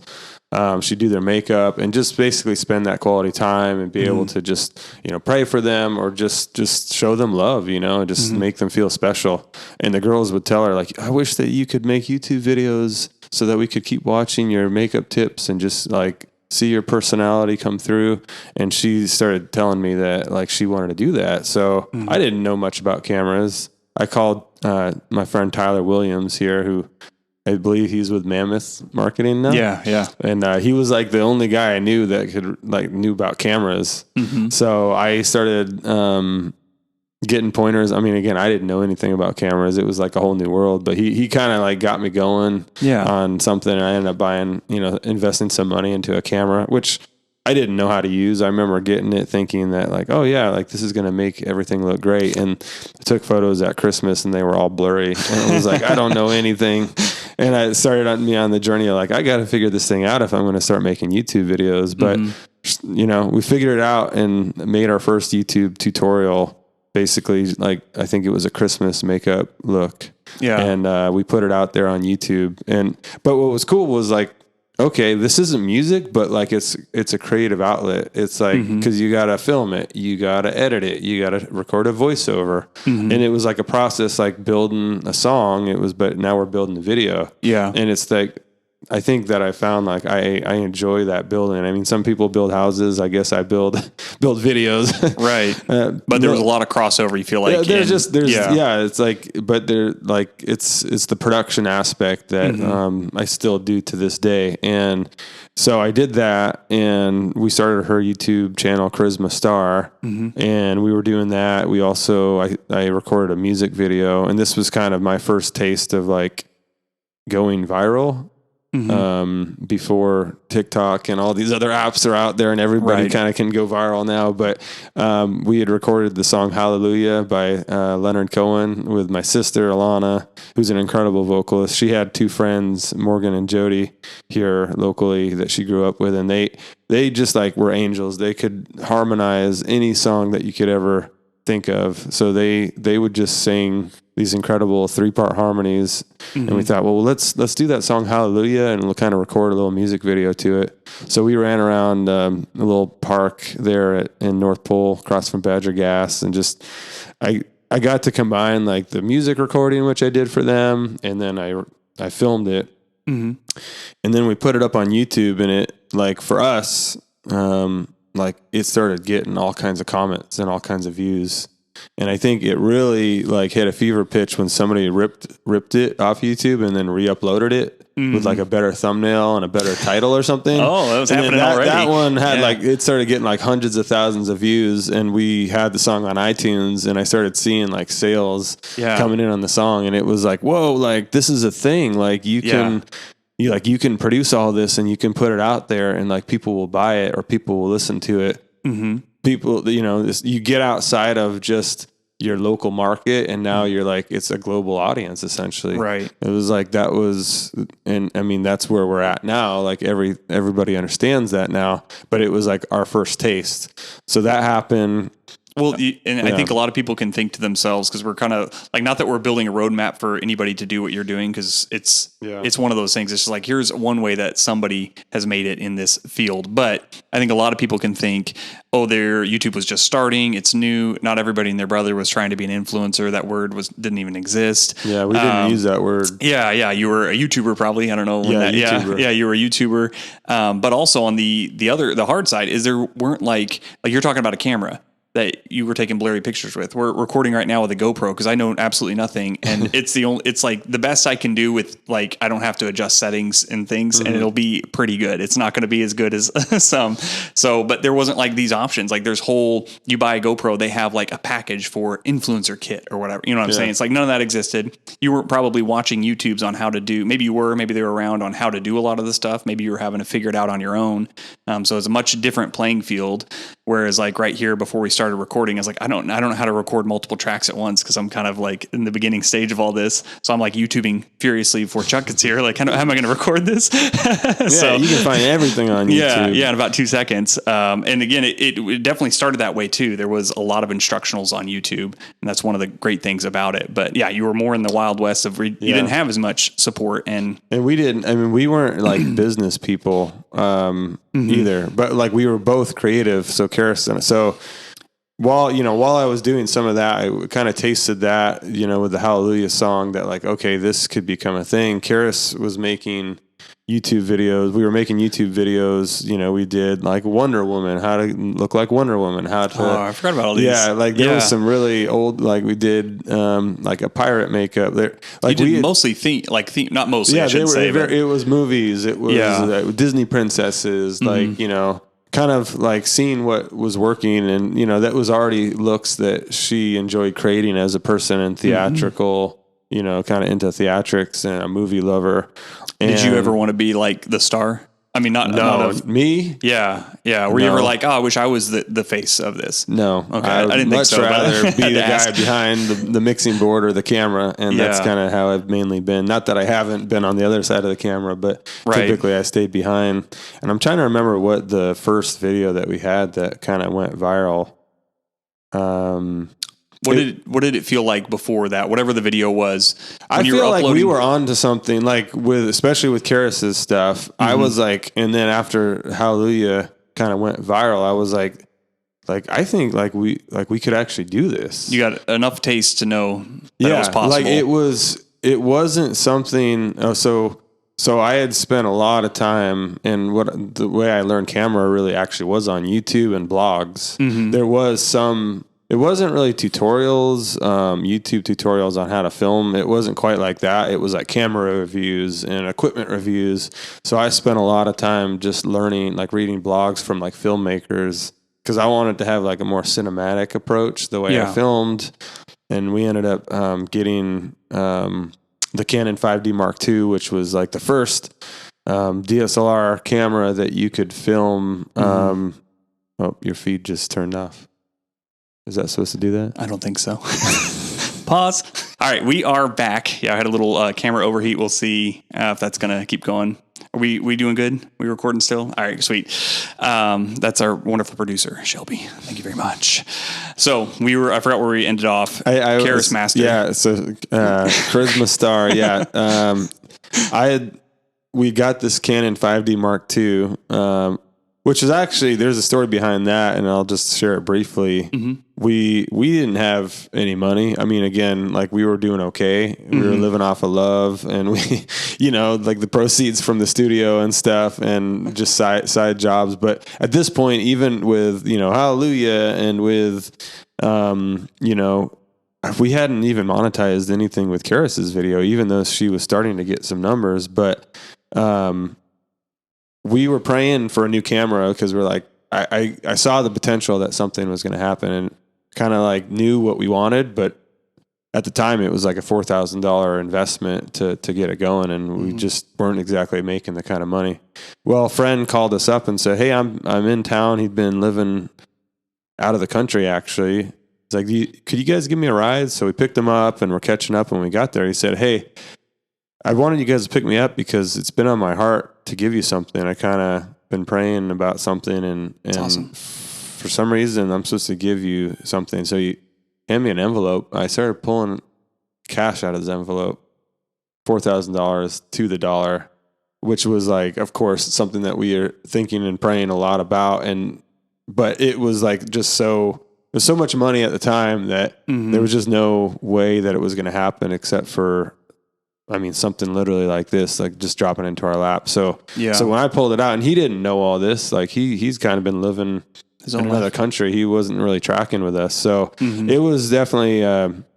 she'd do their makeup and just basically spend that quality time and be able to just, pray for them or just show them love, just make them feel special. And the girls would tell her like, I wish that you could make YouTube videos so that we could keep watching your makeup tips and just like see your personality come through. And she started telling me that like she wanted to do that. So I didn't know much about cameras. I called my friend Tyler Williams here, who I believe he's with Mammoth Marketing now. Yeah. And he was like the only guy I knew that knew about cameras. So I started getting pointers. I mean, again, I didn't know anything about cameras. It was like a whole new world, but he kind of like got me going on something. And I ended up buying, investing some money into a camera, which I didn't know how to use. I remember getting it thinking that like, oh yeah, like this is going to make everything look great. And I took photos at Christmas and they were all blurry. And it was like, I don't know anything. And I started on the journey of like, I got to figure this thing out if I'm going to start making YouTube videos. But, we figured it out and made our first YouTube tutorial. Basically, like, I think it was a Christmas makeup look. Yeah. And we put it out there on YouTube. But what was cool was like, okay, this isn't music, but like it's a creative outlet. It's like, because you got to film it, you got to edit it, you got to record a voiceover. And it was like a process, like building a song. But now we're building a video. Yeah. And it's like, I think that I found like I enjoy that building. I mean, some people build houses. I guess I build videos. Right. But there was a lot of crossover. You feel like it's like, but they're like, it's the production aspect that I still do to this day. And so I did that, and we started her YouTube channel, Charisma Star, and we were doing that. We also I recorded a music video, and this was kind of my first taste of like going viral. Before TikTok and all these other apps are out there and everybody kind of can go viral now. But we had recorded the song Hallelujah by Leonard Cohen with my sister, Alana, who's an incredible vocalist. She had two friends, Morgan and Jody, here locally that she grew up with. And they just like were angels. They could harmonize any song that you could ever think of. So they would just sing these incredible 3-part harmonies. And we thought, well, let's do that song Hallelujah, and we'll kind of record a little music video to it. So we ran around a little park there in North Pole across from Badger Gas, and just I got to combine like the music recording, which I did for them, and then I filmed it. And then we put it up on YouTube, and it, like, for us, like, it started getting all kinds of comments and all kinds of views. And I think it really like hit a fever pitch when somebody ripped it off YouTube and then re-uploaded it with like a better thumbnail and a better title or something. Oh, that was happening already. That one had like, it started getting like hundreds of thousands of views, and we had the song on iTunes, and I started seeing like sales coming in on the song, and it was like, whoa, like this is a thing. Like you can produce all this and you can put it out there, and like people will buy it or people will listen to it. People, you get outside of just your local market, and now you're like, it's a global audience essentially. Right. It was like, and I mean, that's where we're at now. Like everybody understands that now, but it was like our first taste. So that happened. Well, I think a lot of people can think to themselves, because we're kind of like, not that we're building a roadmap for anybody to do what you're doing, because it's one of those things. It's just like, here's one way that somebody has made it in this field. But I think a lot of people can think, oh, their YouTube was just starting. It's new. Not everybody and their brother was trying to be an influencer. That word didn't even exist. Yeah, we didn't use that word. Yeah. You were a YouTuber probably. I don't know. YouTuber. You were a YouTuber. But also on the hard side is there weren't like you're talking about a camera that you were taking blurry pictures with. We're recording right now with a GoPro, because I know absolutely nothing. And it's like the best I can do with, like, I don't have to adjust settings and things, and it'll be pretty good. It's not going to be as good as some. So, but there wasn't like these options. Like you buy a GoPro, they have like a package for influencer kit or whatever. You know what I'm saying? It's like none of that existed. You weren't probably watching YouTubes on how to do, maybe you were, maybe they were around on how to do a lot of the stuff. Maybe you were having to figure it out on your own. So it's a much different playing field. Whereas like right here before we started recording, I was like, I don't know how to record multiple tracks at once because I'm kind of like in the beginning stage of all this. So I'm like YouTubing furiously before Chuck gets here. Like, how am I going to record this? So you can find everything on YouTube. Yeah, in about 2 seconds. And again, it definitely started that way too. There was a lot of instructionals on YouTube, and that's one of the great things about it. But yeah, you were more in the Wild West of you didn't have as much support, and we didn't. I mean, we weren't like business people either, but like we were both creative. So So while I was doing some of that, I kind of tasted that, with the Hallelujah song that like, okay, this could become a thing. Karis was making YouTube videos. We were making YouTube videos. We did like Wonder Woman, how to look like Wonder Woman, how to. Oh, I forgot about all these. Yeah, like there was some really old, like we did like a pirate makeup there. Like you did mostly not mostly. Yeah, I should say. It was movies. It was Disney princesses. Like kind of like seeing what was working, and that was already looks that she enjoyed creating as a person and theatrical. Kind of into theatrics and a movie lover. And did you ever want to be like the star? I mean, not me. Yeah. Were you ever like, oh, I wish I was the face of this? No. Okay. I didn't think so. I'd rather be the guy behind the mixing board or the camera. And that's kind of how I've mainly been. Not that I haven't been on the other side of the camera, but typically I stayed behind. And I'm trying to remember what the first video that we had that kind of went viral. What did it feel like before that? Whatever the video was, I feel like we were on to something. Like especially with Karis's stuff, I was like, and then after Hallelujah kind of went viral, I was like I think we could actually do this. You got enough taste to know that it was possible. Like it wasn't something. So I had spent a lot of time, and the way I learned camera really actually was on YouTube and blogs. There was some. It wasn't really tutorials, YouTube tutorials on how to film. It wasn't quite like that. It was like camera reviews and equipment reviews. So I spent a lot of time just learning, like reading blogs from like filmmakers, because I wanted to have like a more cinematic approach the way I filmed. And we ended up getting the Canon 5D Mark II, which was like the first DSLR camera that you could film. Oh, your feed just turned off. Is that supposed to do that? I don't think so. Pause. All right, we are back. Yeah, I had a little camera overheat. We'll see if that's going to keep going. Are we doing good? We recording still? All right, sweet. That's our wonderful producer, Shelby. Thank you very much. So I forgot where we ended off. Karis Master. Yeah, so Charisma Star. Yeah. We got this Canon 5D Mark II, which is actually, there's a story behind that, and I'll just share it briefly. We didn't have any money. I mean, again, like we were doing okay. We were living off of love, and we, like the proceeds from the studio and stuff, and just side jobs. But at this point, even with, Hallelujah and with, we hadn't even monetized anything with Karis's video, even though she was starting to get some numbers. But we were praying for a new camera because we're like, I saw the potential that something was going to happen, and kind of like knew what we wanted, but at the time it was like a $4,000 investment to get it going, and we just weren't exactly making the kind of money. Well, a friend called us up and said, "Hey, I'm in town." He'd been living out of the country actually. He's like, "Could you guys give me a ride?" So we picked him up, and we're catching up. When we got there, he said, "Hey, I wanted you guys to pick me up because it's been on my heart to give you something. I kind of been praying about something, and awesome. For some reason I'm supposed to give you something." So he handed me an envelope. I started pulling cash out of his envelope, $4,000 to the dollar, which was like, of course, something that we are thinking and praying a lot about. But it was like there's so much money at the time that there was just no way that it was going to happen except for, something literally like this, like just dropping into our lap. So when I pulled it out, and he didn't know all this, like he's kind of been living in another country. He wasn't really tracking with us. So it was definitely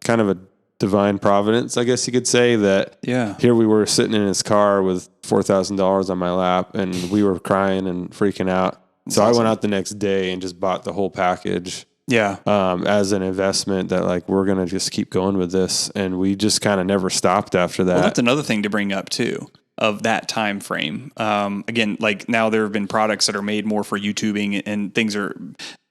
kind of a divine providence, I guess you could say, that here we were sitting in his car with $4,000 on my lap, and we were crying and freaking out. That's awesome. I went out the next day and just bought the whole package. As an investment that like, we're going to just keep going with this. And we just kind of never stopped after that. Well, that's another thing to bring up too, of that time frame. Again, like now there have been products that are made more for YouTubing, and things are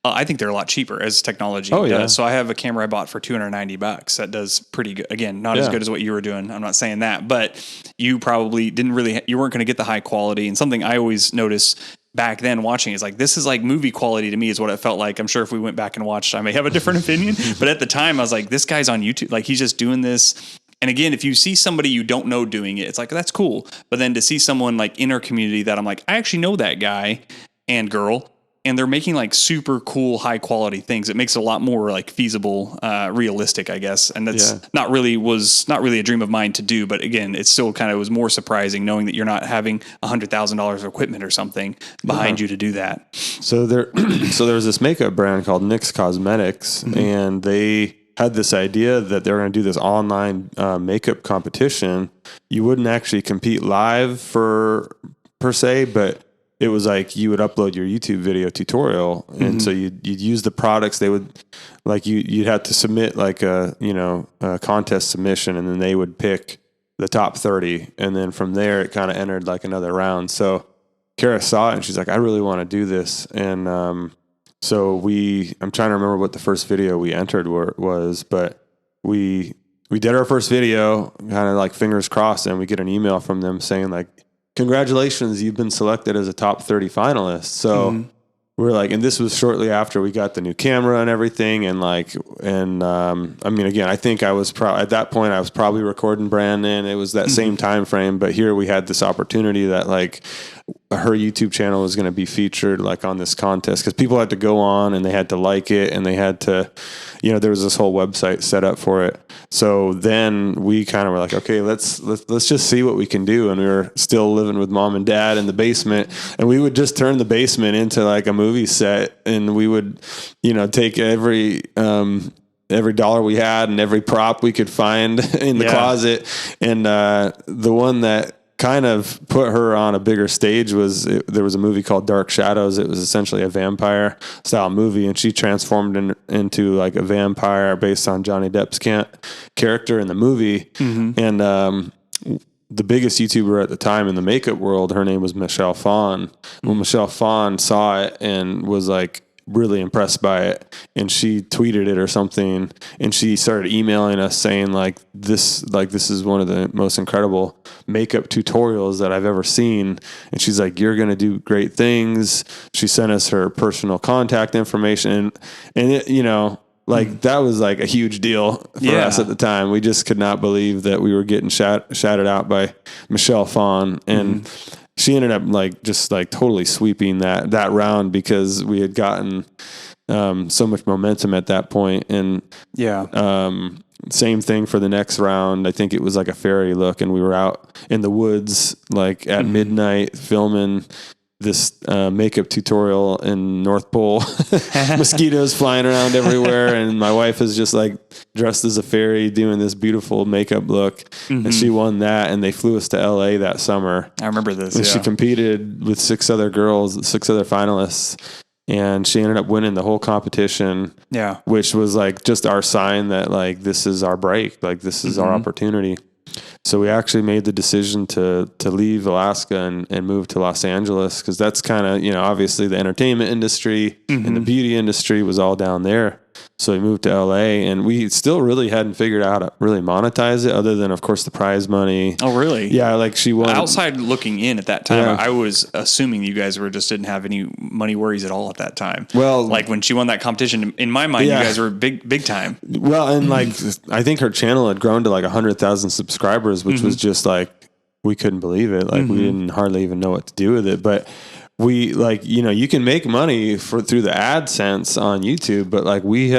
I think they're a lot cheaper as technology Oh, does. yeah. So I have a camera I bought for $290. That does pretty good. Again, not as good as what you were doing. I'm not saying that, but you probably you weren't going to get the high quality. And something I always notice back then watching is like, this is like movie quality to me is what it felt like. I'm sure if we went back and watched, I may have a different opinion, but at the time I was like, this guy's on YouTube. Like he's just doing this. And again, if you see somebody you don't know doing it, it's like, that's cool. But then to see someone like in our community that I'm like, I actually know that guy and girl, and they're making like super cool, high quality things. It makes it a lot more like feasible, realistic, I guess. And that's not really a dream of mine to do. But again, it still kind of was more surprising knowing that you're not having $100,000 of equipment or something behind you to do that. So there was this makeup brand called NYX Cosmetics, and they had this idea that they were going to do this online makeup competition. You wouldn't actually compete live per se, but it was like you would upload your YouTube video tutorial, and so you'd use the products. They would like you'd have to submit like a contest submission, and then they would pick the top 30, and then from there it kind of entered like another round. So Kara saw it and she's like, I really want to do this, and so I'm trying to remember what the first video we entered was, but we did our first video, kind of like fingers crossed, and we get an email from them saying like, congratulations, you've been selected as a top 30 finalist. So we're like, and this was shortly after we got the new camera and everything. And I mean, again, I think I was at that point, I was probably recording Brandon. It was that same time frame, but here we had this opportunity that like her YouTube channel was going to be featured like on this contest, because people had to go on and they had to like it, and they had to, there was this whole website set up for it. So then we kind of were like, okay, let's just see what we can do. And we were still living with mom and dad in the basement, and we would just turn the basement into like a movie set, and we would, take every dollar we had and every prop we could find in the closet. And the one that kind of put her on a bigger stage there was a movie called Dark Shadows. It was essentially a vampire style movie, and she transformed into like a vampire based on Johnny Depp's character in the movie. And the biggest YouTuber at the time in the makeup world, her name was Michelle Phan. Well, Michelle Phan saw it and was like really impressed by it, and she tweeted it or something, and she started emailing us saying this is one of the most incredible makeup tutorials that I've ever seen, and she's like, you're going to do great things. She sent us her personal contact information, and it, that was like a huge deal for us at the time. We just could not believe that we were getting shouted out by Michelle Phan, and she ended up just totally sweeping that round, because we had gotten so much momentum at that point. And same thing for the next round. I think it was like a fairy look, and we were out in the woods like at midnight filming this makeup tutorial in North Pole. Mosquitoes flying around everywhere, and my wife is just like dressed as a fairy doing this beautiful makeup look, and she won that, and they flew us to LA that summer. I remember this. And she competed with 6 other finalists, and she ended up winning the whole competition. Yeah, which was like just our sign that like this is our break, like this is our opportunity. So we actually made the decision to leave Alaska and move to Los Angeles, because that's kind of, obviously the entertainment industry and the beauty industry was all down there. So we moved to LA, and we still really hadn't figured out how to really monetize it, other than, of course, the prize money. Oh, really? Yeah, like she won. Outside looking in at that time, I was assuming you guys didn't have any money worries at all at that time. Well, like when she won that competition, in my mind, you guys were big time. Well, and I think her channel had grown to like 100,000 subscribers, which was just like, we couldn't believe it. Like we didn't hardly even know what to do with it. But we you can make money through the AdSense on YouTube, but like we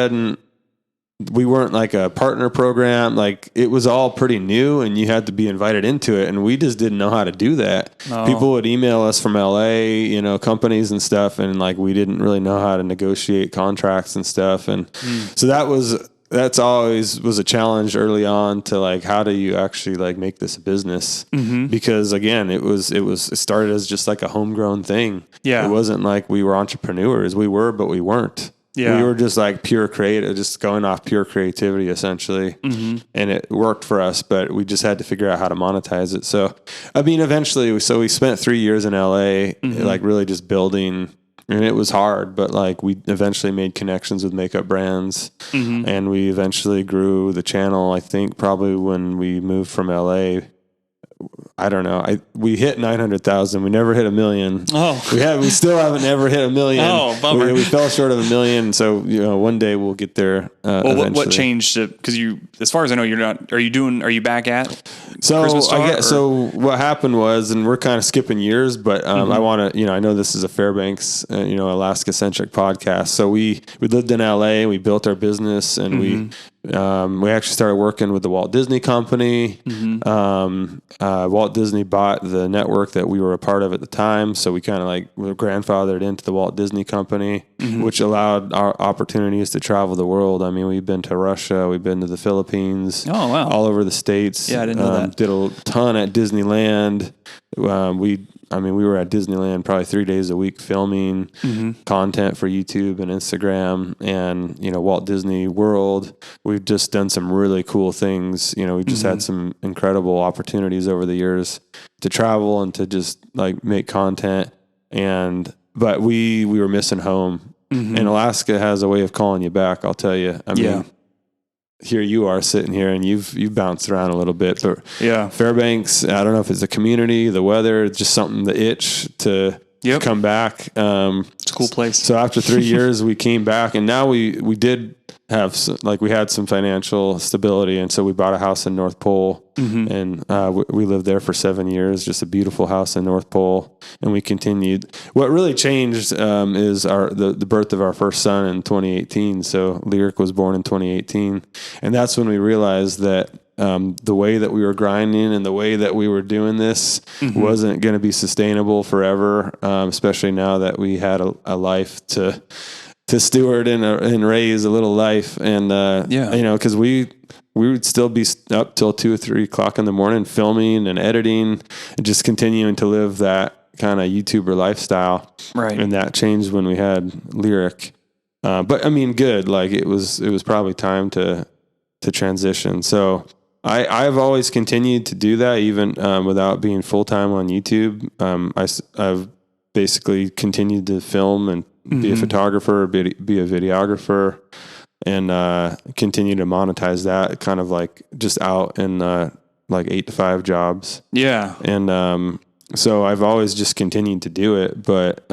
weren't like a partner program. Like it was all pretty new, and you had to be invited into it, and we just didn't know how to do that. Oh. People would email us from LA, companies and stuff, and like we didn't really know how to negotiate contracts and stuff. And so that's always was a challenge early on, to like, how do you actually like make this a business? Because again, it started as just like a homegrown thing. Yeah. It wasn't like we were entrepreneurs. We were, but we weren't. Yeah. We were just like pure creative, just going off pure creativity essentially. And it worked for us, but we just had to figure out how to monetize it. So, I mean, eventually, we spent 3 years in LA, like really just building and it was hard, but like we eventually made connections with makeup brands, and we eventually grew the channel. I think probably when we moved from LA, I don't know. We hit 900,000. We never hit 1 million. Oh, we still haven't ever hit 1 million. Oh, bummer. We fell short of 1 million. So one day we'll get there. Well, what changed? Because as far as I know, you're not. Are you back at? Christmas Star, so what happened was, and we're kind of skipping years, but I want to. I know this is a Fairbanks, Alaska centric podcast. So we lived in LA. We built our business, and we actually started working with the Walt Disney Company. Walt Disney bought the network that we were a part of at the time. So we kind of were grandfathered into the Walt Disney Company, which allowed our opportunities to travel the world. I mean, we've been to Russia, we've been to the Philippines, all over the States. Yeah, I didn't know that. Did a ton at Disneyland. We were at Disneyland probably 3 days a week filming content for YouTube and Instagram, and Walt Disney World. We've just done some really cool things. We've just had some incredible opportunities over the years to travel and to just make content. But we were missing home, and Alaska has a way of calling you back. I'll tell you. I mean, here you are sitting here, and you've bounced around a little bit, but Fairbanks, I don't know if it's the community, the weather, just something, the itch to come back. It's a cool place. So after 3 years, we came back, and now we did have we had some financial stability, and so we bought a house in North Pole, and we lived there for 7 years. Just a beautiful house in North Pole, and we continued. What really changed is the birth of our first son in 2018. So Lyric was born in 2018, and that's when we realized that the way that we were grinding and the way that we were doing this wasn't going to be sustainable forever, especially now that we had a life to steward and raise, a little life. And, because we would still be up till 2 or 3 o'clock in the morning filming and editing and just continuing to live that kind of YouTuber lifestyle. Right. And that changed when we had Lyric. But I mean, good. It was probably time to transition. So I've always continued to do that, even without being full-time on YouTube. I've basically continued to film and be a photographer, be a videographer, and continue to monetize that kind of just out in 8 to 5 jobs. Yeah. And so I've always just continued to do it, but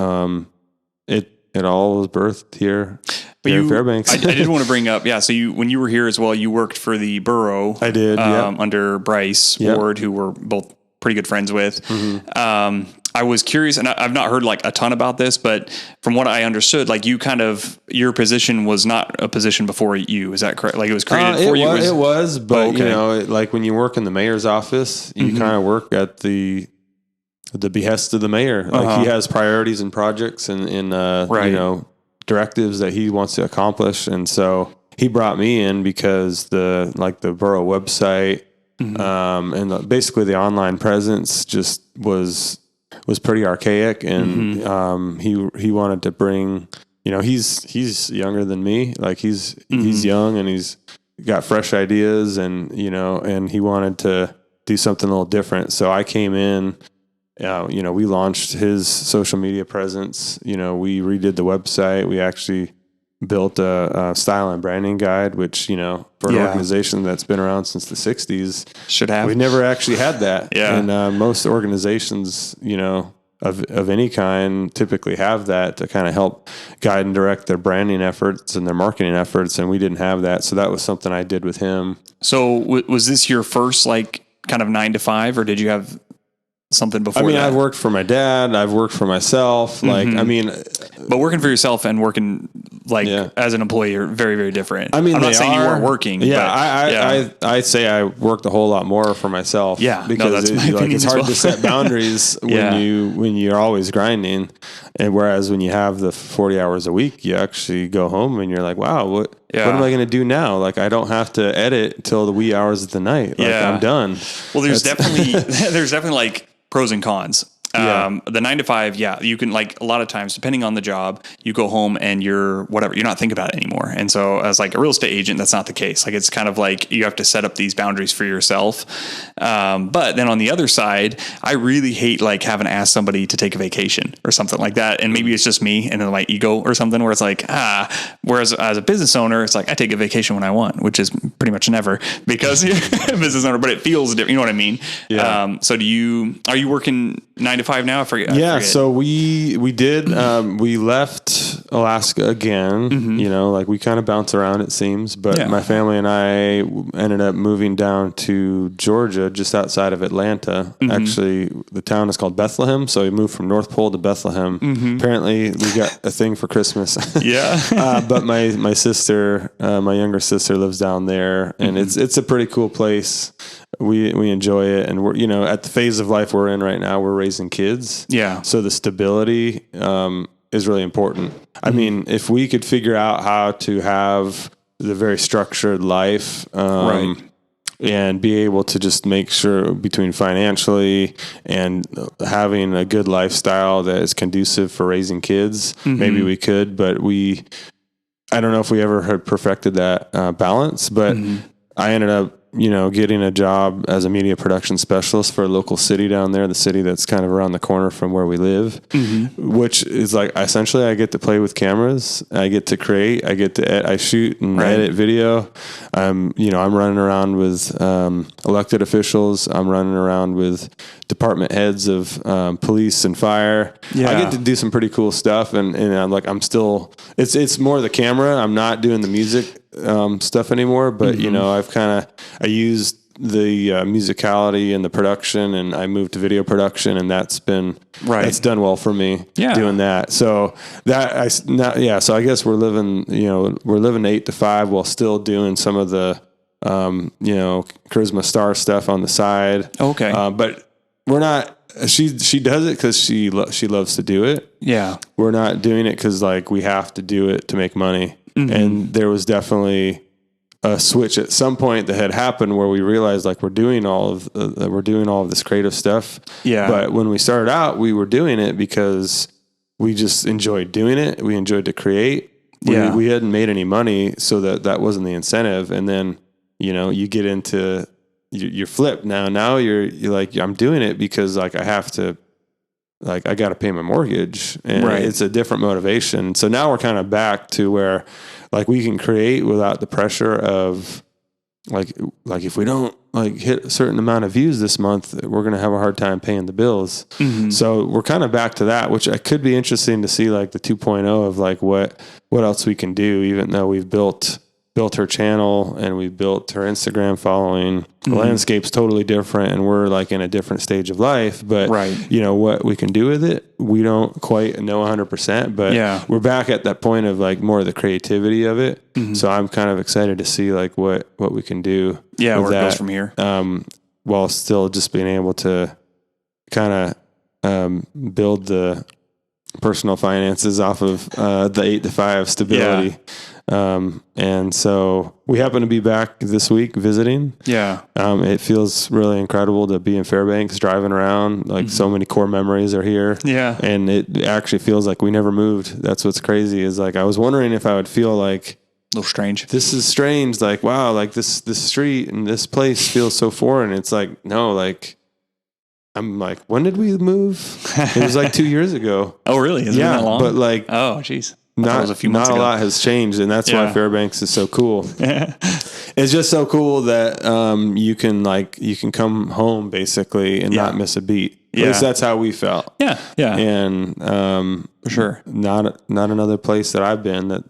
it all was birthed here. But in Fairbanks. I did want to bring up, so when you were here as well, you worked for the borough. I did, under Bryce Ward, who we're both pretty good friends with. I was curious, and I've not heard a ton about this, but from what I understood, your position was not a position before you. Is that correct? It was created for you? It was, but when you work in the mayor's office, you kind of work at the behest of the mayor. He has priorities and projects and directives that he wants to accomplish. And so he brought me in because the borough website, and basically the online presence just was pretty archaic. And, he wanted to bring, he's younger than me. He's young and he's got fresh ideas, and he wanted to do something a little different. So I came in. We launched his social media presence. We redid the website. We actually built a style and branding guide, which, for an organization that's been around since the 60s, should have. We never actually had that. Yeah. And most organizations, of any kind typically have that to kind of help guide and direct their branding efforts and their marketing efforts. And we didn't have that. So that was something I did with him. So was this your first kind of 9 to 5, or did you have something before that? I've worked for my dad. I've worked for myself. But working for yourself and working as an employee are very, very different. I'm not saying you weren't working. Yeah, but I say I worked a whole lot more for myself. Yeah, because it's hard to set boundaries when you're always grinding, and whereas when you have the 40 hours a week, you actually go home and you're like, wow, what am I going to do now? I don't have to edit until the wee hours of the night. I'm done. Well, there's definitely pros and cons. The 9 to 5, you can, like, a lot of times, depending on the job, you go home and you're not thinking about it anymore. And so as like a real estate agent, that's not the case. Like, it's kind of like you have to set up these boundaries for yourself. But then on the other side, I really hate like having to ask somebody to take a vacation or something like that. And maybe it's just me and then my ego or something where it's like, whereas as a business owner, it's like I take a vacation when I want, which is pretty much never because you're a business owner, but it feels different. You know what I mean? Yeah. So are you working 9 to 5 now? I forget. So we did, we left Alaska again, you know, like we kind of bounce around, it seems, but my family and I ended up moving down to Georgia, just outside of Atlanta. Actually, the town is called Bethlehem. So we moved from North Pole to Bethlehem. Apparently we got a thing for Christmas. But my sister, my younger sister lives down there, and it's a pretty cool place. We enjoy it, and we're, you know, at the phase of life we're in right now, we're raising kids. Yeah. So the stability is really important. I mean, if we could figure out how to have the very structured life, and be able to just make sure between financially and having a good lifestyle that is conducive for raising kids, maybe we could, but I don't know if we ever had perfected that balance, but I ended up, you know, getting a job as a media production specialist for a local city down there, the city that's kind of around the corner from where we live, which is like, essentially I get to play with cameras. I get to create, I shoot and edit video. You know, I'm running around with, elected officials. I'm running around with department heads of, police and fire. I get to do some pretty cool stuff. And I'm like, it's more the camera. I'm not doing the music stuff anymore, but you know, I used the musicality and the production, and I moved to video production, and that's done well for me doing that. So so I guess we're living 8 to 5 while still doing some of the, you know, Charisma Star stuff on the side. Okay. But we're not, she does it cause she loves to do it. Yeah. We're not doing it cause like we have to do it to make money. And there was definitely a switch at some point that had happened where we realized like we're doing all of this creative stuff. Yeah. But when we started out, we were doing it because we just enjoyed doing it. We enjoyed to create. We hadn't made any money, so that wasn't the incentive. And then, you know, you get into you're flipped now you're like, I'm doing it because like I have to. Like I got to pay my mortgage, and it's a different motivation. So now we're kind of back to where like we can create without the pressure of like if we don't like hit a certain amount of views this month, we're going to have a hard time paying the bills. So we're kind of back to that, which could be interesting to see like the 2.0 of like what else we can do, even though we've built her channel and we built her Instagram following. The landscape's totally different, and we're like in a different stage of life, but you know what we can do with it, we don't quite know 100%, but we're back at that point of like more of the creativity of it. So I'm kind of excited to see like what we can do where it goes from here, while still just being able to kind of build the personal finances off of the 8 to 5 stability. And so we happen to be back this week visiting. It feels really incredible to be in Fairbanks, driving around, like so many core memories are here. And it actually feels like we never moved. That's what's crazy is like, I was wondering if I would feel like a little strange. This is strange. Like, wow, like this street and this place feels so foreign. It's like, no, like, I'm like, when did we move? It was like 2 years ago. Oh, really? Has it been that long? But like, oh, geez. Not a lot has changed, and that's why Fairbanks is so cool. It's just so cool that you can come home basically and not miss a beat. At least that's how we felt. And for sure, not another place that I've been that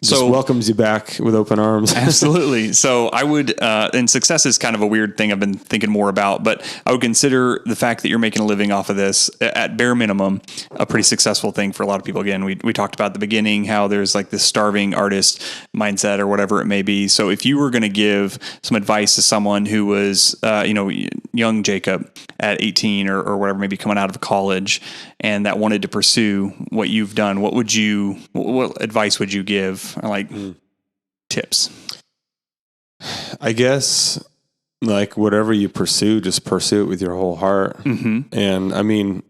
just welcomes you back with open arms. Absolutely. So I would, and success is kind of a weird thing I've been thinking more about, but I would consider the fact that you're making a living off of this at bare minimum, a pretty successful thing for a lot of people. Again, we talked about at the beginning, how there's like this starving artist mindset or whatever it may be. So if you were going to give some advice to someone who was, young Jacob at 18 or whatever, maybe coming out of college and that wanted to pursue what you've done, what advice would you give? Or like tips? I guess like whatever you pursue, just pursue it with your whole heart. And I mean,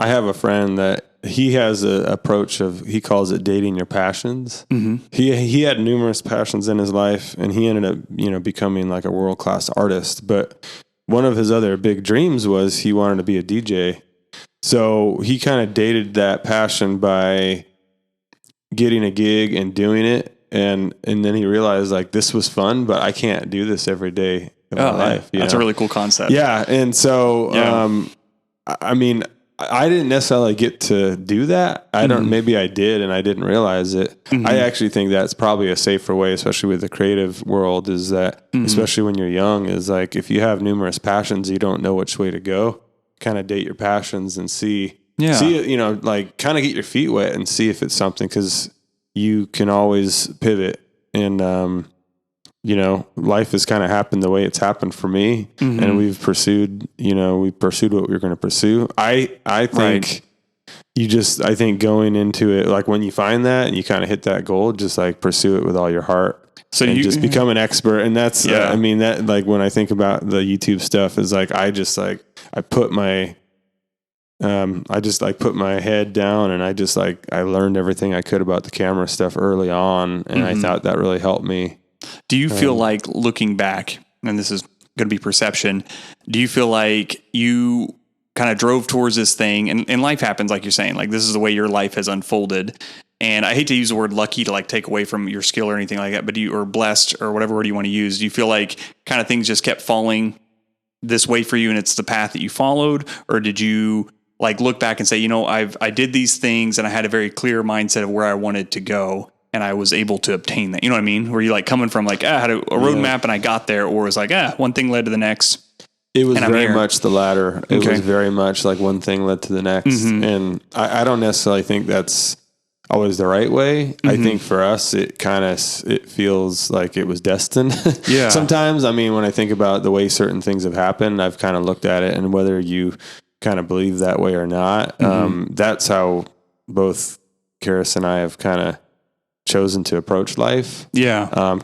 I have a friend that he has an approach of, he calls it dating your passions. Mm-hmm. He had numerous passions in his life, and he ended up, becoming like a world-class artist. But one of his other big dreams was he wanted to be a DJ. So he kind of dated that passion by getting a gig and doing it. And then he realized like, this was fun, but I can't do this every day of my life. That's a really cool concept. Yeah. And so, I mean, I didn't necessarily get to do that. Maybe I did and I didn't realize it. Mm-hmm. I actually think that's probably a safer way, especially with the creative world, is that, especially when you're young, is like, if you have numerous passions, you don't know which way to go, kind of date your passions and see it, like kind of get your feet wet and see if it's something, because you can always pivot. And, life has kind of happened the way it's happened for me, and we've pursued what we were going to pursue. I think I think going into it, like when you find that and you kind of hit that goal, just like pursue it with all your heart. So you just become an expert. And that's, that like when I think about the YouTube stuff is like, I put my head down and I learned everything I could about the camera stuff early on. And I thought that really helped me. Do you feel like, looking back, and this is going to be perception, do you feel like you kind of drove towards this thing, and life happens, like you're saying, like this is the way your life has unfolded? And I hate to use the word lucky to like take away from your skill or anything like that, but or blessed or whatever word you want to use, do you feel like kind of things just kept falling this way for you and it's the path that you followed? Or did you like look back and say, I did these things and I had a very clear mindset of where I wanted to go, and I was able to obtain that? You know what I mean? Were you like coming from like, I had a roadmap and I got there, or was like, one thing led to the next? It was very much the latter. It was very much like one thing led to the next. And I don't necessarily think that's always the right way. I think for us, it feels like it was destined. Yeah. Sometimes, I mean, when I think about the way certain things have happened, I've kind of looked at it, and whether you kind of believe that way or not, that's how both Karis and I have kind of chosen to approach life. Yeah.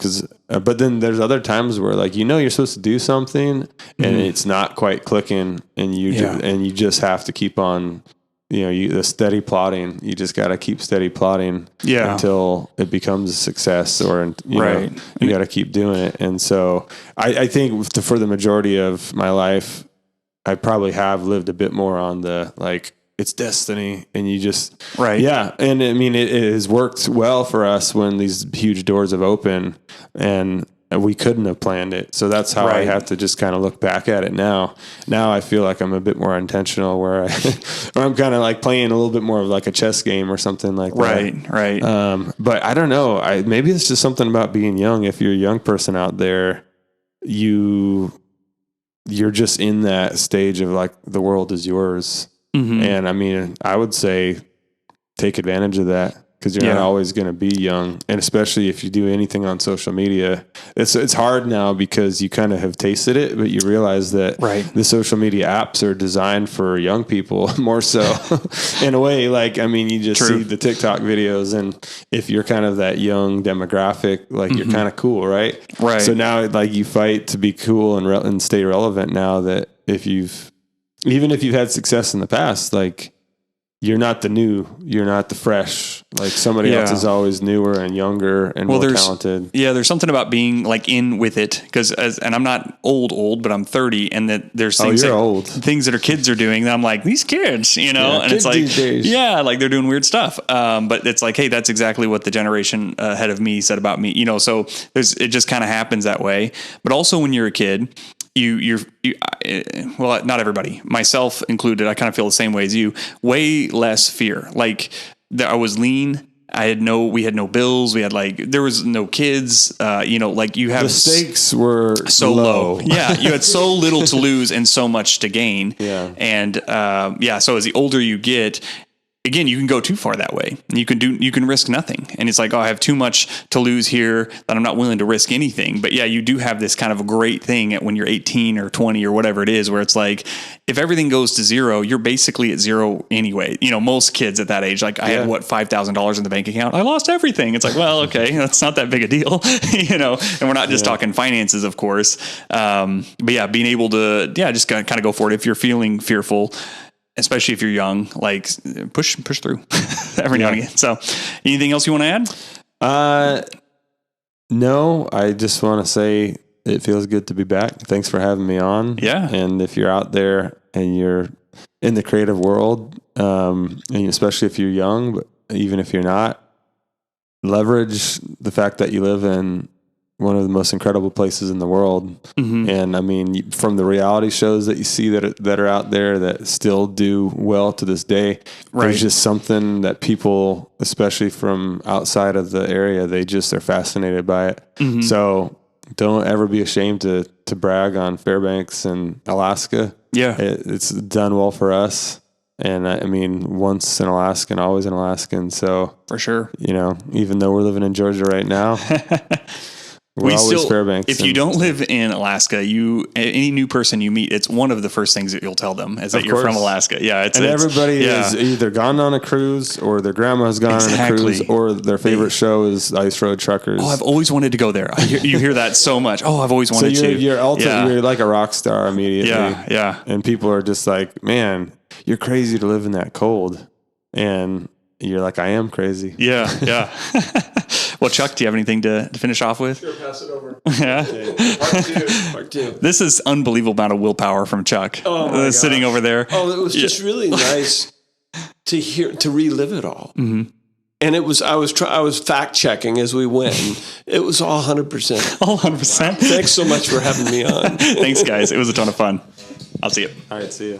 But then there's other times where like, you're supposed to do something and it's not quite clicking, and you just have to keep on, the steady plotting. You just got to keep steady plotting until it becomes a success, or, you got to keep doing it. And so I think for the majority of my life, I probably have lived a bit more on the, like, it's destiny, and you just, yeah. And I mean, it has worked well for us when these huge doors have opened, and we couldn't have planned it. So that's how I have to just kind of look back at it now. Now I feel like I'm a bit more intentional, where I'm kind of like playing a little bit more of like a chess game or something like that. Right. But I don't know. Maybe it's just something about being young. If you're a young person out there, you're just in that stage of like, the world is yours. And I mean, I would say take advantage of that, because you're not always going to be young. And especially if you do anything on social media, it's hard now because you kind of have tasted it, but you realize that the social media apps are designed for young people more so in a way. Like, I mean, you just see the TikTok videos, and if you're kind of that young demographic, like you're kind of cool, right? Right. So now like you fight to be cool and stay relevant now, that even if you've had success in the past, like you're not the fresh, like somebody else is always newer and younger and more talented. Yeah. There's something about being like in with it. And I'm not old, but I'm 30, and that there's things that our kids are doing that I'm like, these kids, and it's like, like they're doing weird stuff. But it's like, hey, that's exactly what the generation ahead of me said about me, so it just kind of happens that way. But also when you're a kid, well, not everybody, myself included, I kind of feel the same way as you, way less fear. Like I was lean. We had no bills. We had there was no kids, like you have. The stakes were so low. Yeah. You had so little to lose and so much to gain. Yeah. And, so as the older you get, again, you can go too far that way. You can risk nothing. And it's like, I have too much to lose here that I'm not willing to risk anything. But yeah, you do have this kind of a great thing when you're 18 or 20 or whatever it is, where it's like, if everything goes to zero, you're basically at zero anyway. Most kids at that age, like I had $5,000 in the bank account. I lost everything. It's like, well, okay, that's not that big a deal, and we're not just talking finances, of course. But yeah, being able to, just kind of go for it. If you're feeling fearful, especially if you're young, like push through every now and again. So anything else you want to add? No, I just want to say it feels good to be back. Thanks for having me on. Yeah. And if you're out there and you're in the creative world, and especially if you're young, but even if you're not, leverage the fact that you live in one of the most incredible places in the world. Mm-hmm. And I mean, from the reality shows that you see that are out there that still do well to this day, there's just something that people, especially from outside of the area, they're fascinated by it. Mm-hmm. So don't ever be ashamed to brag on Fairbanks and Alaska. Yeah. It's done well for us. And I mean, once an Alaskan, always an Alaskan. So for sure, even though we're living in Georgia right now, we're always Fairbanks. If you don't live in Alaska, any new person you meet, it's one of the first things that you'll tell them is that you're from Alaska. Yeah. Everybody is either gone on a cruise or their grandma's gone on a cruise or their favorite show is Ice Road Truckers. Oh, I've always wanted to go there. You hear that so much. Oh, I've always wanted to. You're like a rock star immediately. Yeah. And people are just like, man, you're crazy to live in that cold. And you're like, I am crazy. Yeah. Well, Chuck, do you have anything to finish off with? Sure, pass it over. Yeah. Part two. This is unbelievable amount of willpower from Chuck. Sitting over there. Oh, it was just really nice to relive it all. Mm-hmm. And I was fact checking as we went. It was all 100%. All 100%. Thanks so much for having me on. Thanks, guys. It was a ton of fun. I'll see you. All right, see you.